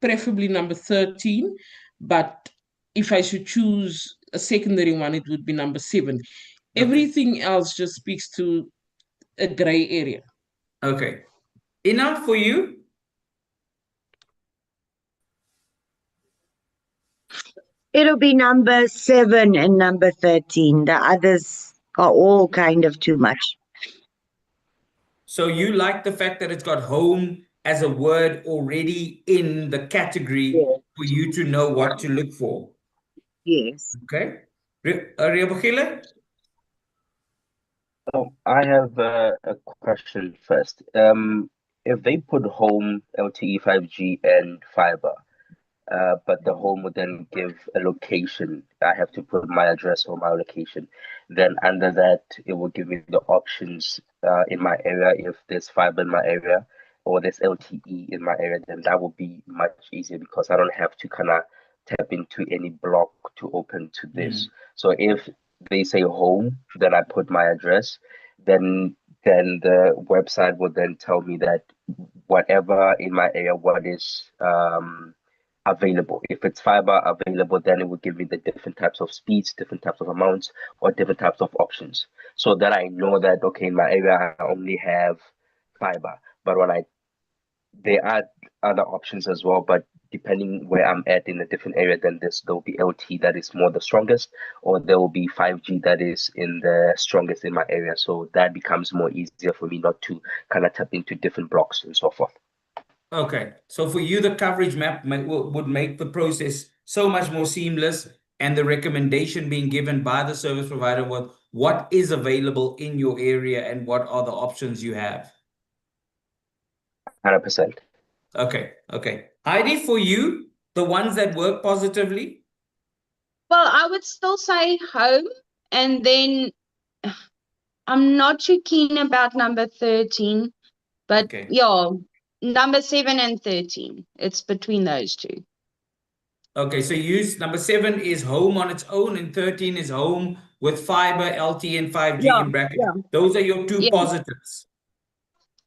preferably number 13, but if I should choose a secondary one, it would be number 7. Okay. Everything else just speaks to a gray area. Okay. Enough for you? It'll be number 7 and number 13. The others are all kind of too much. So you like the fact that it's got home as a word already in the category for you to know what to look for? Yes. Okay. Rebogile? Oh, I have a question first. If they put home LTE 5G and fiber, but the home would then give a location. I have to put my address or my location. Then under that, it will give me the options in my area. If there's fiber in my area or there's LTE in my area, then that will be much easier because I don't have to kind of tap into any block to open to this. So if they say home, then I put my address, then the website will then tell me that whatever in my area, what is available. If it's fiber available, then it will give me the different types of speeds, different types of amounts, or different types of options. So that I know that, okay, in my area, I only have fiber. But there are other options as well, but depending where I'm at in a different area, then there'll be LT that is more the strongest, or there will be 5G that is in the strongest in my area. So that becomes more easier for me not to kind of tap into different blocks and so forth. Okay. So for you, the coverage map would make the process so much more seamless, and the recommendation being given by the service provider with what is available in your area and what are the options you have. 100%. Okay. Okay. Heidi, for you, the ones that work positively? Well, I would still say home, and then I'm not too keen about number 13, but Okay. yeah, number 7 and 13. It's between those two. Okay, so use number 7 is home on its own, and 13 is home with fiber, LTE, and 5G Yeah, in brackets. yeah, Those are your two yeah, positives.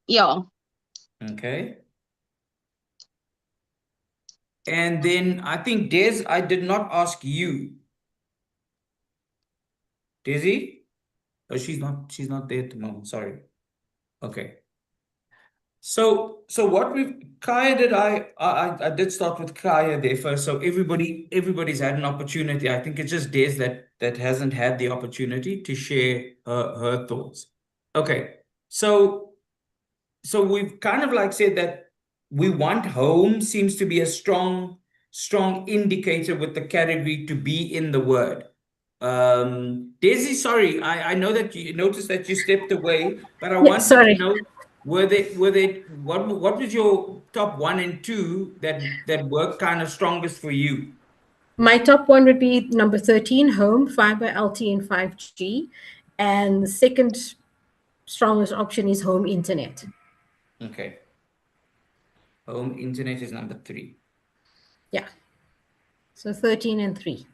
yeah. Okay. And then I think Des, I did not ask you. Desi? Oh, she's not there at the moment. Sorry. Okay. So what Kaya did I did start with Kaya there first. So everybody's had an opportunity. I think it's just Des that hasn't had the opportunity to share her thoughts. Okay. So we've kind of like said that we want home seems to be a strong indicator with the category to be in the word. Daisy, sorry, I know that you noticed that you stepped away, but I Yeah, wanted to sorry. know, what was your top 1 and 2 that worked kind of strongest for you? My top one would be number 13, home, fiber, LTE, and 5G. And the second strongest option is home internet. Okay. Home internet is number 3. Yeah. So 13 and 3.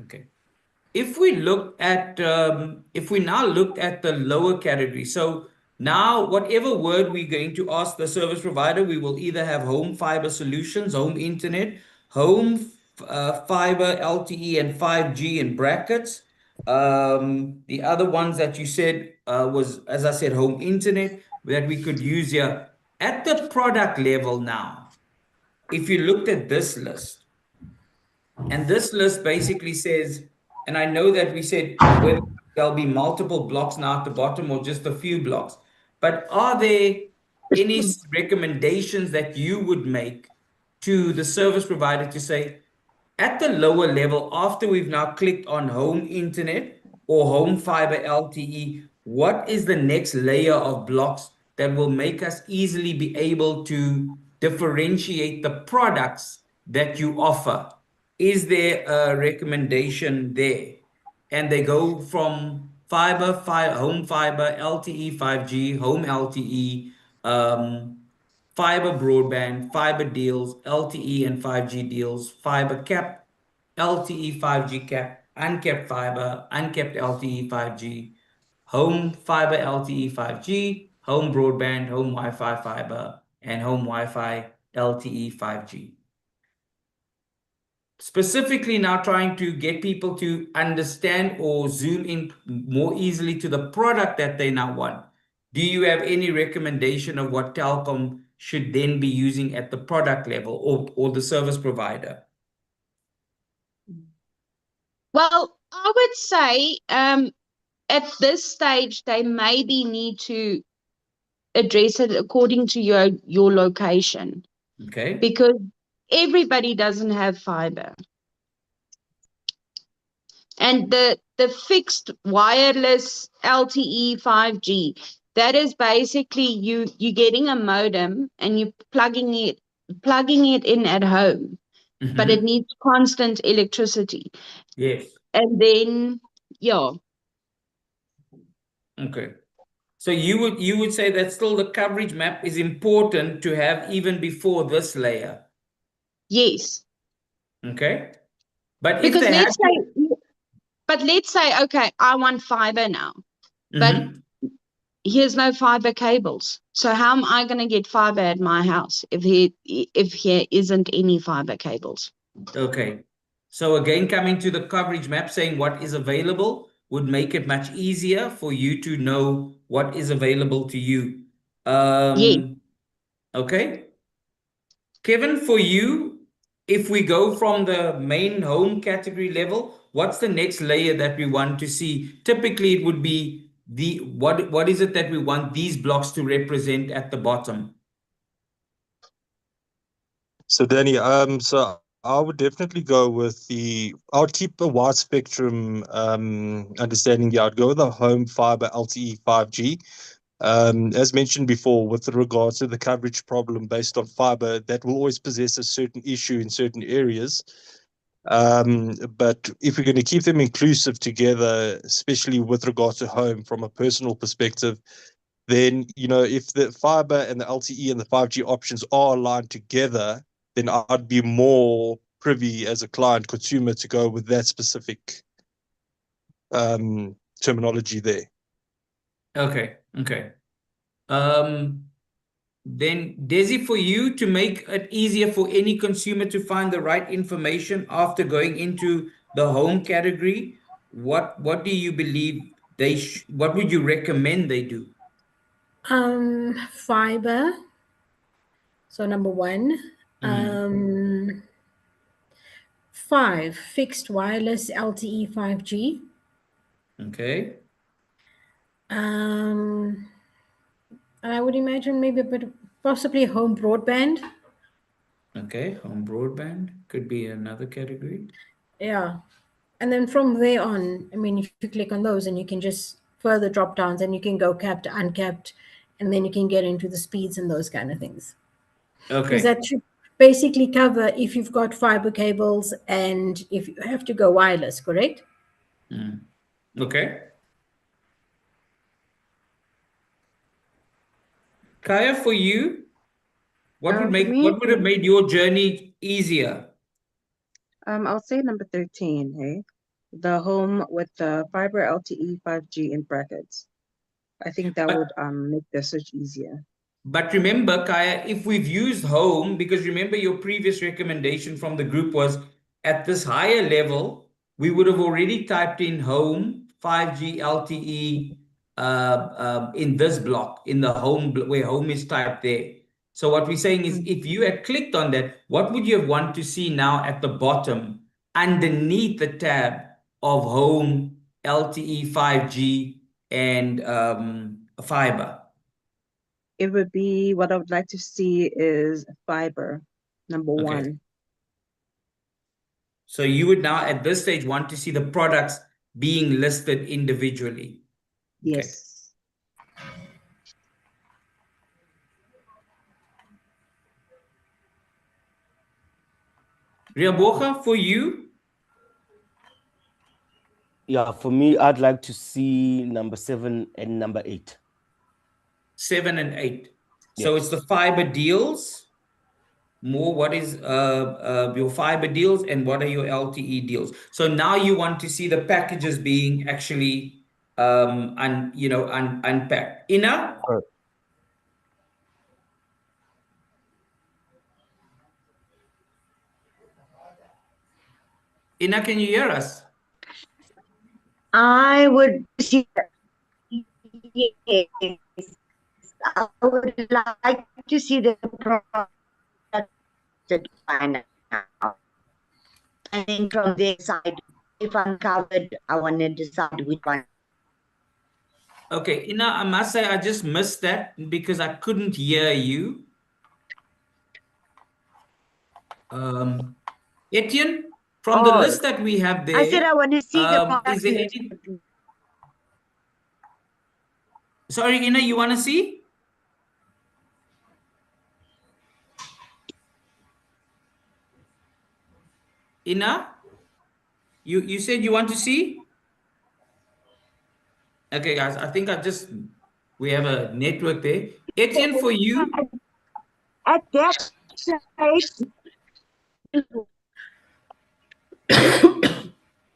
Okay. If we now look at the lower category, so now whatever word we're going to ask the service provider, we will either have home fiber solutions, home internet, home fiber, LTE, and 5G in brackets. The other ones that you said was, as I said, home internet that we could use here. At the product level now, if you looked at this list, and this list basically says, and I know that we said whether there'll be multiple blocks now at the bottom or just a few blocks, but are there any recommendations that you would make to the service provider to say, at the lower level, after we've now clicked on home internet or home fiber LTE, what is the next layer of blocks that will make us easily be able to differentiate the products that you offer? Is there a recommendation there? And they go from home fiber, LTE 5G, home LTE, fiber broadband, fiber deals, LTE and 5G deals, fiber cap, LTE 5G cap, uncapped fiber, uncapped LTE 5G, home fiber LTE 5G, home broadband, home Wi-Fi fiber, and home Wi-Fi LTE 5G. Specifically now trying to get people to understand or zoom in more easily to the product that they now want. Do you have any recommendation of what Telkom should then be using at the product level or the service provider? Well, I would say at this stage, they maybe need to address it according to your location, Okay. because everybody doesn't have fiber. And the fixed wireless LTE 5G, that is basically you getting a modem and you plugging it in at home, but it needs constant electricity. Yes. And then yeah. Okay. So you would say that still the coverage map is important to have even before this layer. Yes. Okay. But if Because they had let's say, okay, I want fiber now, but Mhm. here's no fiber cables. So how am I going to get fiber at my house if here isn't any fiber cables? Okay. So again, coming to the coverage map, saying what is available would make it much easier for you to know what is available to you. Yes. Okay. Kevin, for you, if we go from the main home category level, what's the next layer that we want to see? Typically, it would be what is it that we want these blocks to represent at the bottom? So Danny, so I would definitely go with I would keep a wide spectrum understanding. Yeah, I'd go with the home fiber LTE 5G. As mentioned before, with regards to the coverage problem based on fiber, that will always possess a certain issue in certain areas. But if we're going to keep them inclusive together, especially with regards to home from a personal perspective, then, if the fiber and the LTE and the 5G options are aligned together, then I'd be more privy as a client consumer to go with that specific terminology there. Okay. Okay. Then Desi, for you to make it easier for any consumer to find the right information after going into the home category, what do you believe what would you recommend they do? Fiber. So number one. 5, fixed wireless LTE 5G. Okay. And I would imagine maybe a bit, possibly home broadband. Okay, home broadband could be another category. Yeah. And then from there on, I mean, if you click on those and you can just further drop downs and you can go capped, uncapped, and then you can get into the speeds and those kind of things. Because Okay. that should basically cover if you've got fiber cables and if you have to go wireless, correct? Okay. Kaya, for you, what For me, would have made your journey easier? I'll say number 13, hey? The home with the fiber LTE 5G in brackets. I think that would But make the search easier. But remember, Kaya, if we've used home, because remember your previous recommendation from the group was at this higher level, we would have already typed in home, 5G LTE in this block, in the where home is typed there. So what we're saying is if you had clicked on that, what would you have want to see now at the bottom underneath the tab of home, LTE, 5G, and fiber? It would be what I would like to see is fiber, number Okay. one. So you would now at this stage want to see the products being listed individually. Okay. Yes. Riaboga, for you, Yeah, for me, I'd like to see number 7 and number 8. 7 and 8. So Yeah. it's the fiber deals. More, what is your fiber deals and what are your LTE deals? So now you want to see the packages being actually unpacked. Ina? Ina, can you hear us? I would see, yes, I would like to see the product by now. And then from their side, if I'm covered, I want to decide which one. Okay, Ina, I must say I just missed that because I couldn't hear you. Etienne, from the Oh, list that we have I said there, I want to see the is product there list. any? Sorry, Ina, you want to see? Ina, you said you want to see? Okay, guys, I think we have a network there. Etienne, for you. At that stage,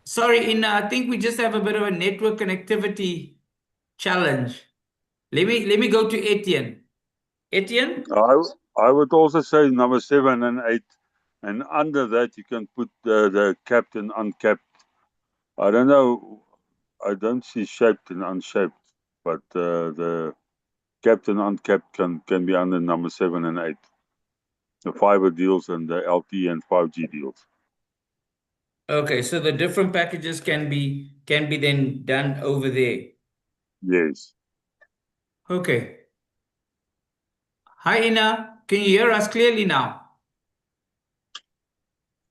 Sorry, Ina, I think we just have a bit of a network connectivity challenge. Let me go to Etienne. Etienne? I would also say number 7 and 8, and under that you can put the capped and uncapped. I don't know. I don't see shaped and unshaped, but the capped and uncapped can be under number 7 and 8. The fiber deals and the LTE and 5G deals. Okay, so the different packages can be then done over there. Yes. Okay. Hi, Ina. Can you hear us clearly now?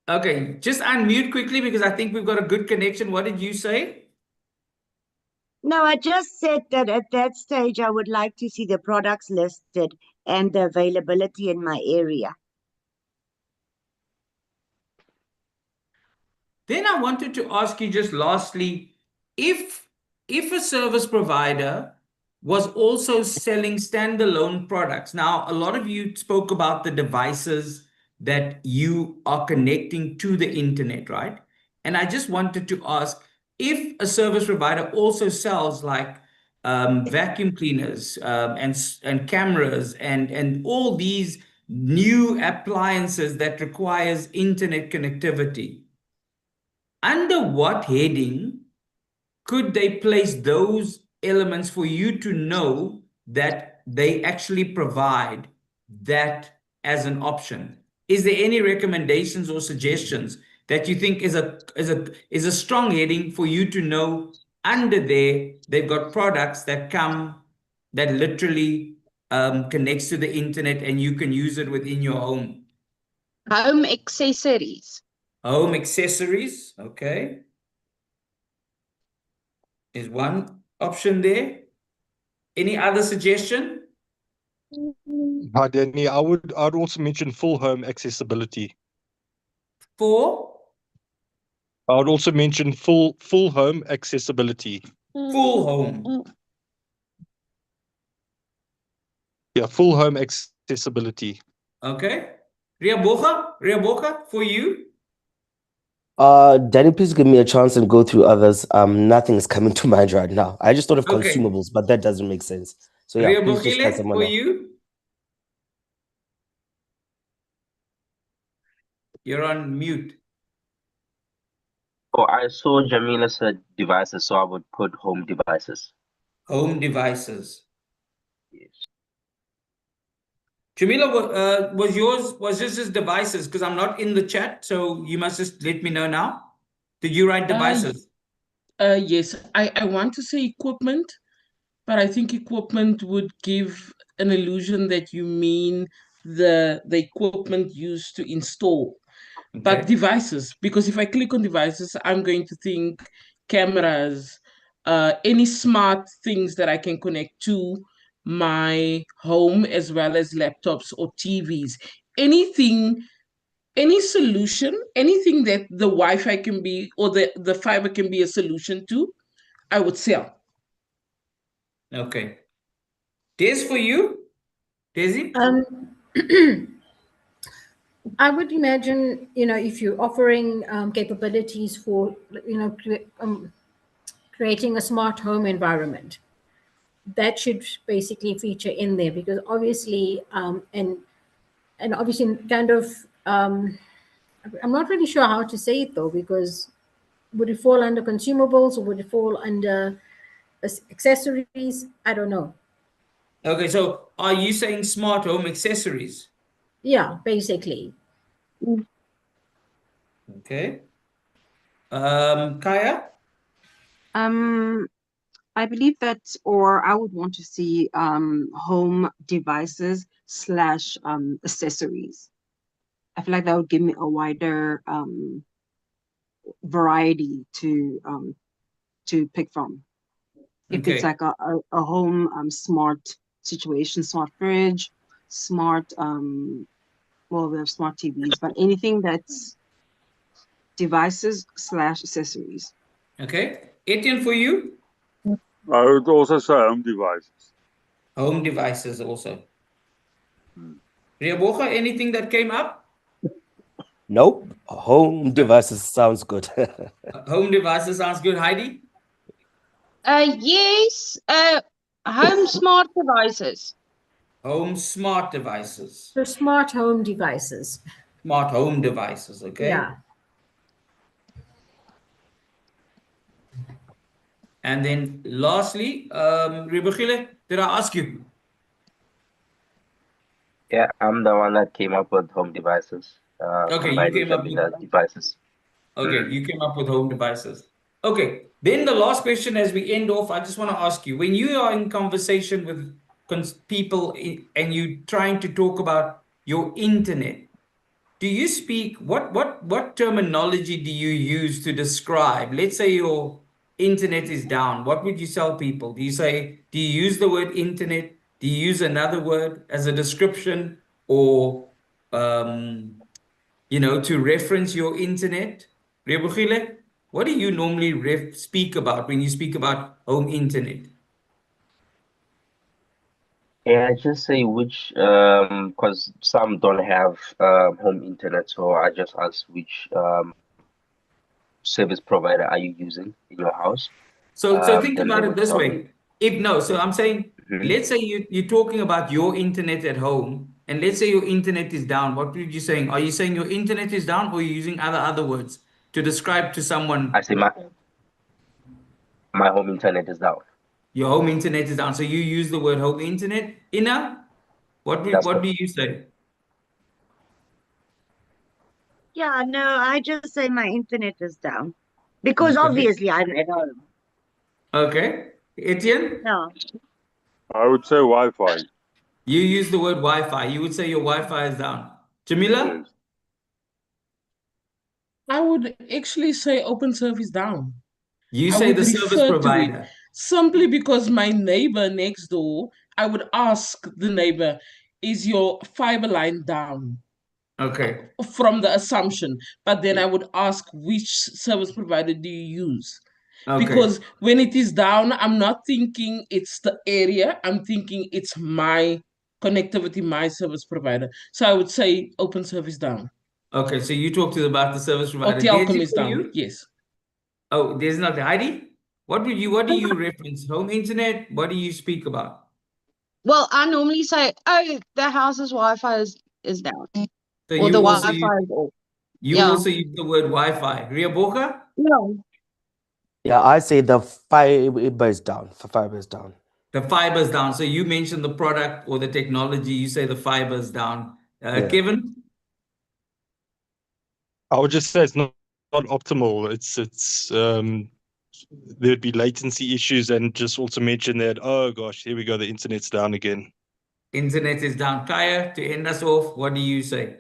Okay, just unmute quickly because I think we've got a good connection. What did you say? no, I just said that at that stage, I would like to see the products listed and the availability in my area. Then I wanted to ask you just lastly, if a service provider was also selling standalone products. Now, a lot of you spoke about the devices that you are connecting to the internet, right? And I just wanted to ask if a service provider also sells like vacuum cleaners and cameras and all these new appliances that requires internet connectivity. Under what heading could they place those elements for you to know that they actually provide that as an option? Is there any recommendations or suggestions that you think is a strong heading for you to know under there they've got products that come that literally connects to the internet and you can use it within your home? Home accessories. Home accessories, okay, is one option there. Any other suggestion? Hi, Danny. I'd also mention full home accessibility. For I would also mention full home accessibility. full home. Yeah, full home accessibility. Okay. Ria Boga, for you? Danny, please give me a chance and go through others. Nothing is coming to mind right now. I just thought of Okay. consumables, but that doesn't make sense. So yeah, Ria please just tell Bogile, someone for else. you? You're on mute. Oh, I saw Jamila said devices, so I would put home devices. Home devices. Yes. Jamila, was this just devices? Because I'm not in the chat, so you must just let me know now. Did you write devices? Yes, I want to say equipment, but I think equipment would give an illusion that you mean the equipment used to install. But Okay. devices, because if I click on devices, I'm going to think cameras, any smart things that I can connect to my home as well as laptops or TVs. Anything any solution, anything that the Wi-Fi can be or the fiber can be a solution to, I would sell. Okay. Des, for you? Desi? I would imagine, if you're offering capabilities for, creating a smart home environment, that should basically feature in there, because obviously, and obviously kind of, I'm not really sure how to say it though, because would it fall under consumables or would it fall under accessories? I don't know. Okay, so are you saying smart home accessories? Yeah, basically. Okay. Kaya? I believe that, or I would want to see home devices slash accessories. I feel like that would give me a wider variety to pick from. If it's Okay. like a home smart situation, smart fridge, smart well, we have smart TVs, but anything that's devices slash accessories. Okay. Etienne, for you? I would also say home devices. Home devices also. Riaboga, anything that came up? Nope. Home devices sounds good. Home devices sounds good. Heidi? Yes, home smart devices. Home smart devices. So smart home devices. Smart home devices, okay? Yeah. And then lastly, Ribachile, did I ask you? Yeah, I'm the one that came up with home devices, Okay, you combined with came up with Jamila's devices. okay, you came up with home devices. Okay, then the last question as we end off, I just want to ask you, when you are in conversation with people and you trying to talk about your internet, do you speak what terminology do you use to describe? Let's say your internet is down. What would you tell people? Do you use the word internet? Do you use another word as a description or to reference your internet? Rebugile, what do you normally speak about when you speak about home internet? Yeah, I just say which, because some don't have home internet, so I just ask which service provider are you using in your house? So think Then they about it would this tell me. way. So I'm saying, Mhm. let's say you're talking about your internet at home, and let's say your internet is down. What would you saying? Are you saying your internet is down, or are you using other words to describe to I someone say my home internet is down. your home internet is down? So you use the word home internet. Ina, That's what correct. do you say? Yeah, no, I just say my internet is down because Okay. obviously I'm at home. Okay. Etienne, Yeah. I would say Wi-Fi. you use the word Wi-Fi. You would say your Wi-Fi is down. Jamila, Yes. I would actually say open service down. you I say would the service refer to it provider. simply because my neighbor next door, I would ask the neighbor, is your fiber line down? Okay. From the assumption, but then I would ask which service provider do you use? Okay. Because when it is down, I'm not thinking it's the area, I'm thinking it's my connectivity, my service provider. So I would say open service down. Okay. So you talked about the service Or provider. Telkom Daisy is for down. you? Yes. Oh, there's not Heidi. What do you reference? Home internet? What do you speak about? Well, I normally say, oh, the house's Wi-Fi is down, So or the Wi-Fi is off. you Yeah. also use the word Wi-Fi. Ria Boka? No. Yeah, I say the fiber is down. Fiber is down. The fiber's down. So you mentioned the product or the technology. You say the fiber's down. Yeah. Kevin? I would just say it's not optimal. It's there'd be latency issues, and just also mention that, oh gosh, here we go, the internet's down again. Internet is down. Kaya, to end us off, what do you say?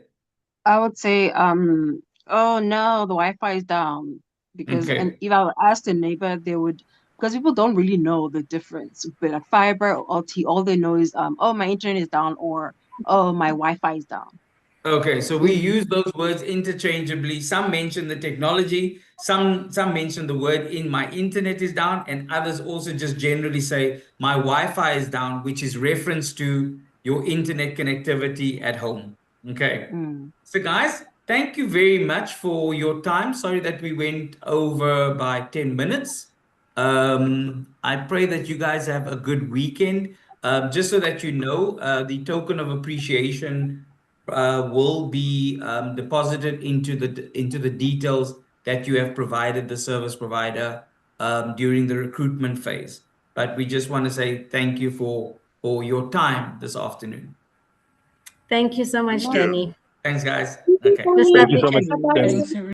I would say, oh no, the Wi-Fi is down. And Okay. if I would ask the neighbor, they would, because people don't really know the difference. But a fiber or LTE, all they know is, oh, my internet is down, or oh, my Wi-Fi is down. Okay, so we use those words interchangeably. Some mention the technology, some mention the word in my internet is down, and others also just generally say my Wi-Fi is down, which is reference to your internet connectivity at home. Okay. So guys, thank you very much for your time. Sorry that we went over by 10 minutes. I pray that you guys have a good weekend. Just so that you know, the token of appreciation will be deposited into the details that you have provided the service provider during the recruitment phase. But we just want to say thank you for your time this afternoon. Thank you so much, Danny. Thanks, guys. Thank Okay. you, It was Thank you lovely so much, chatting. Danny. Thanks,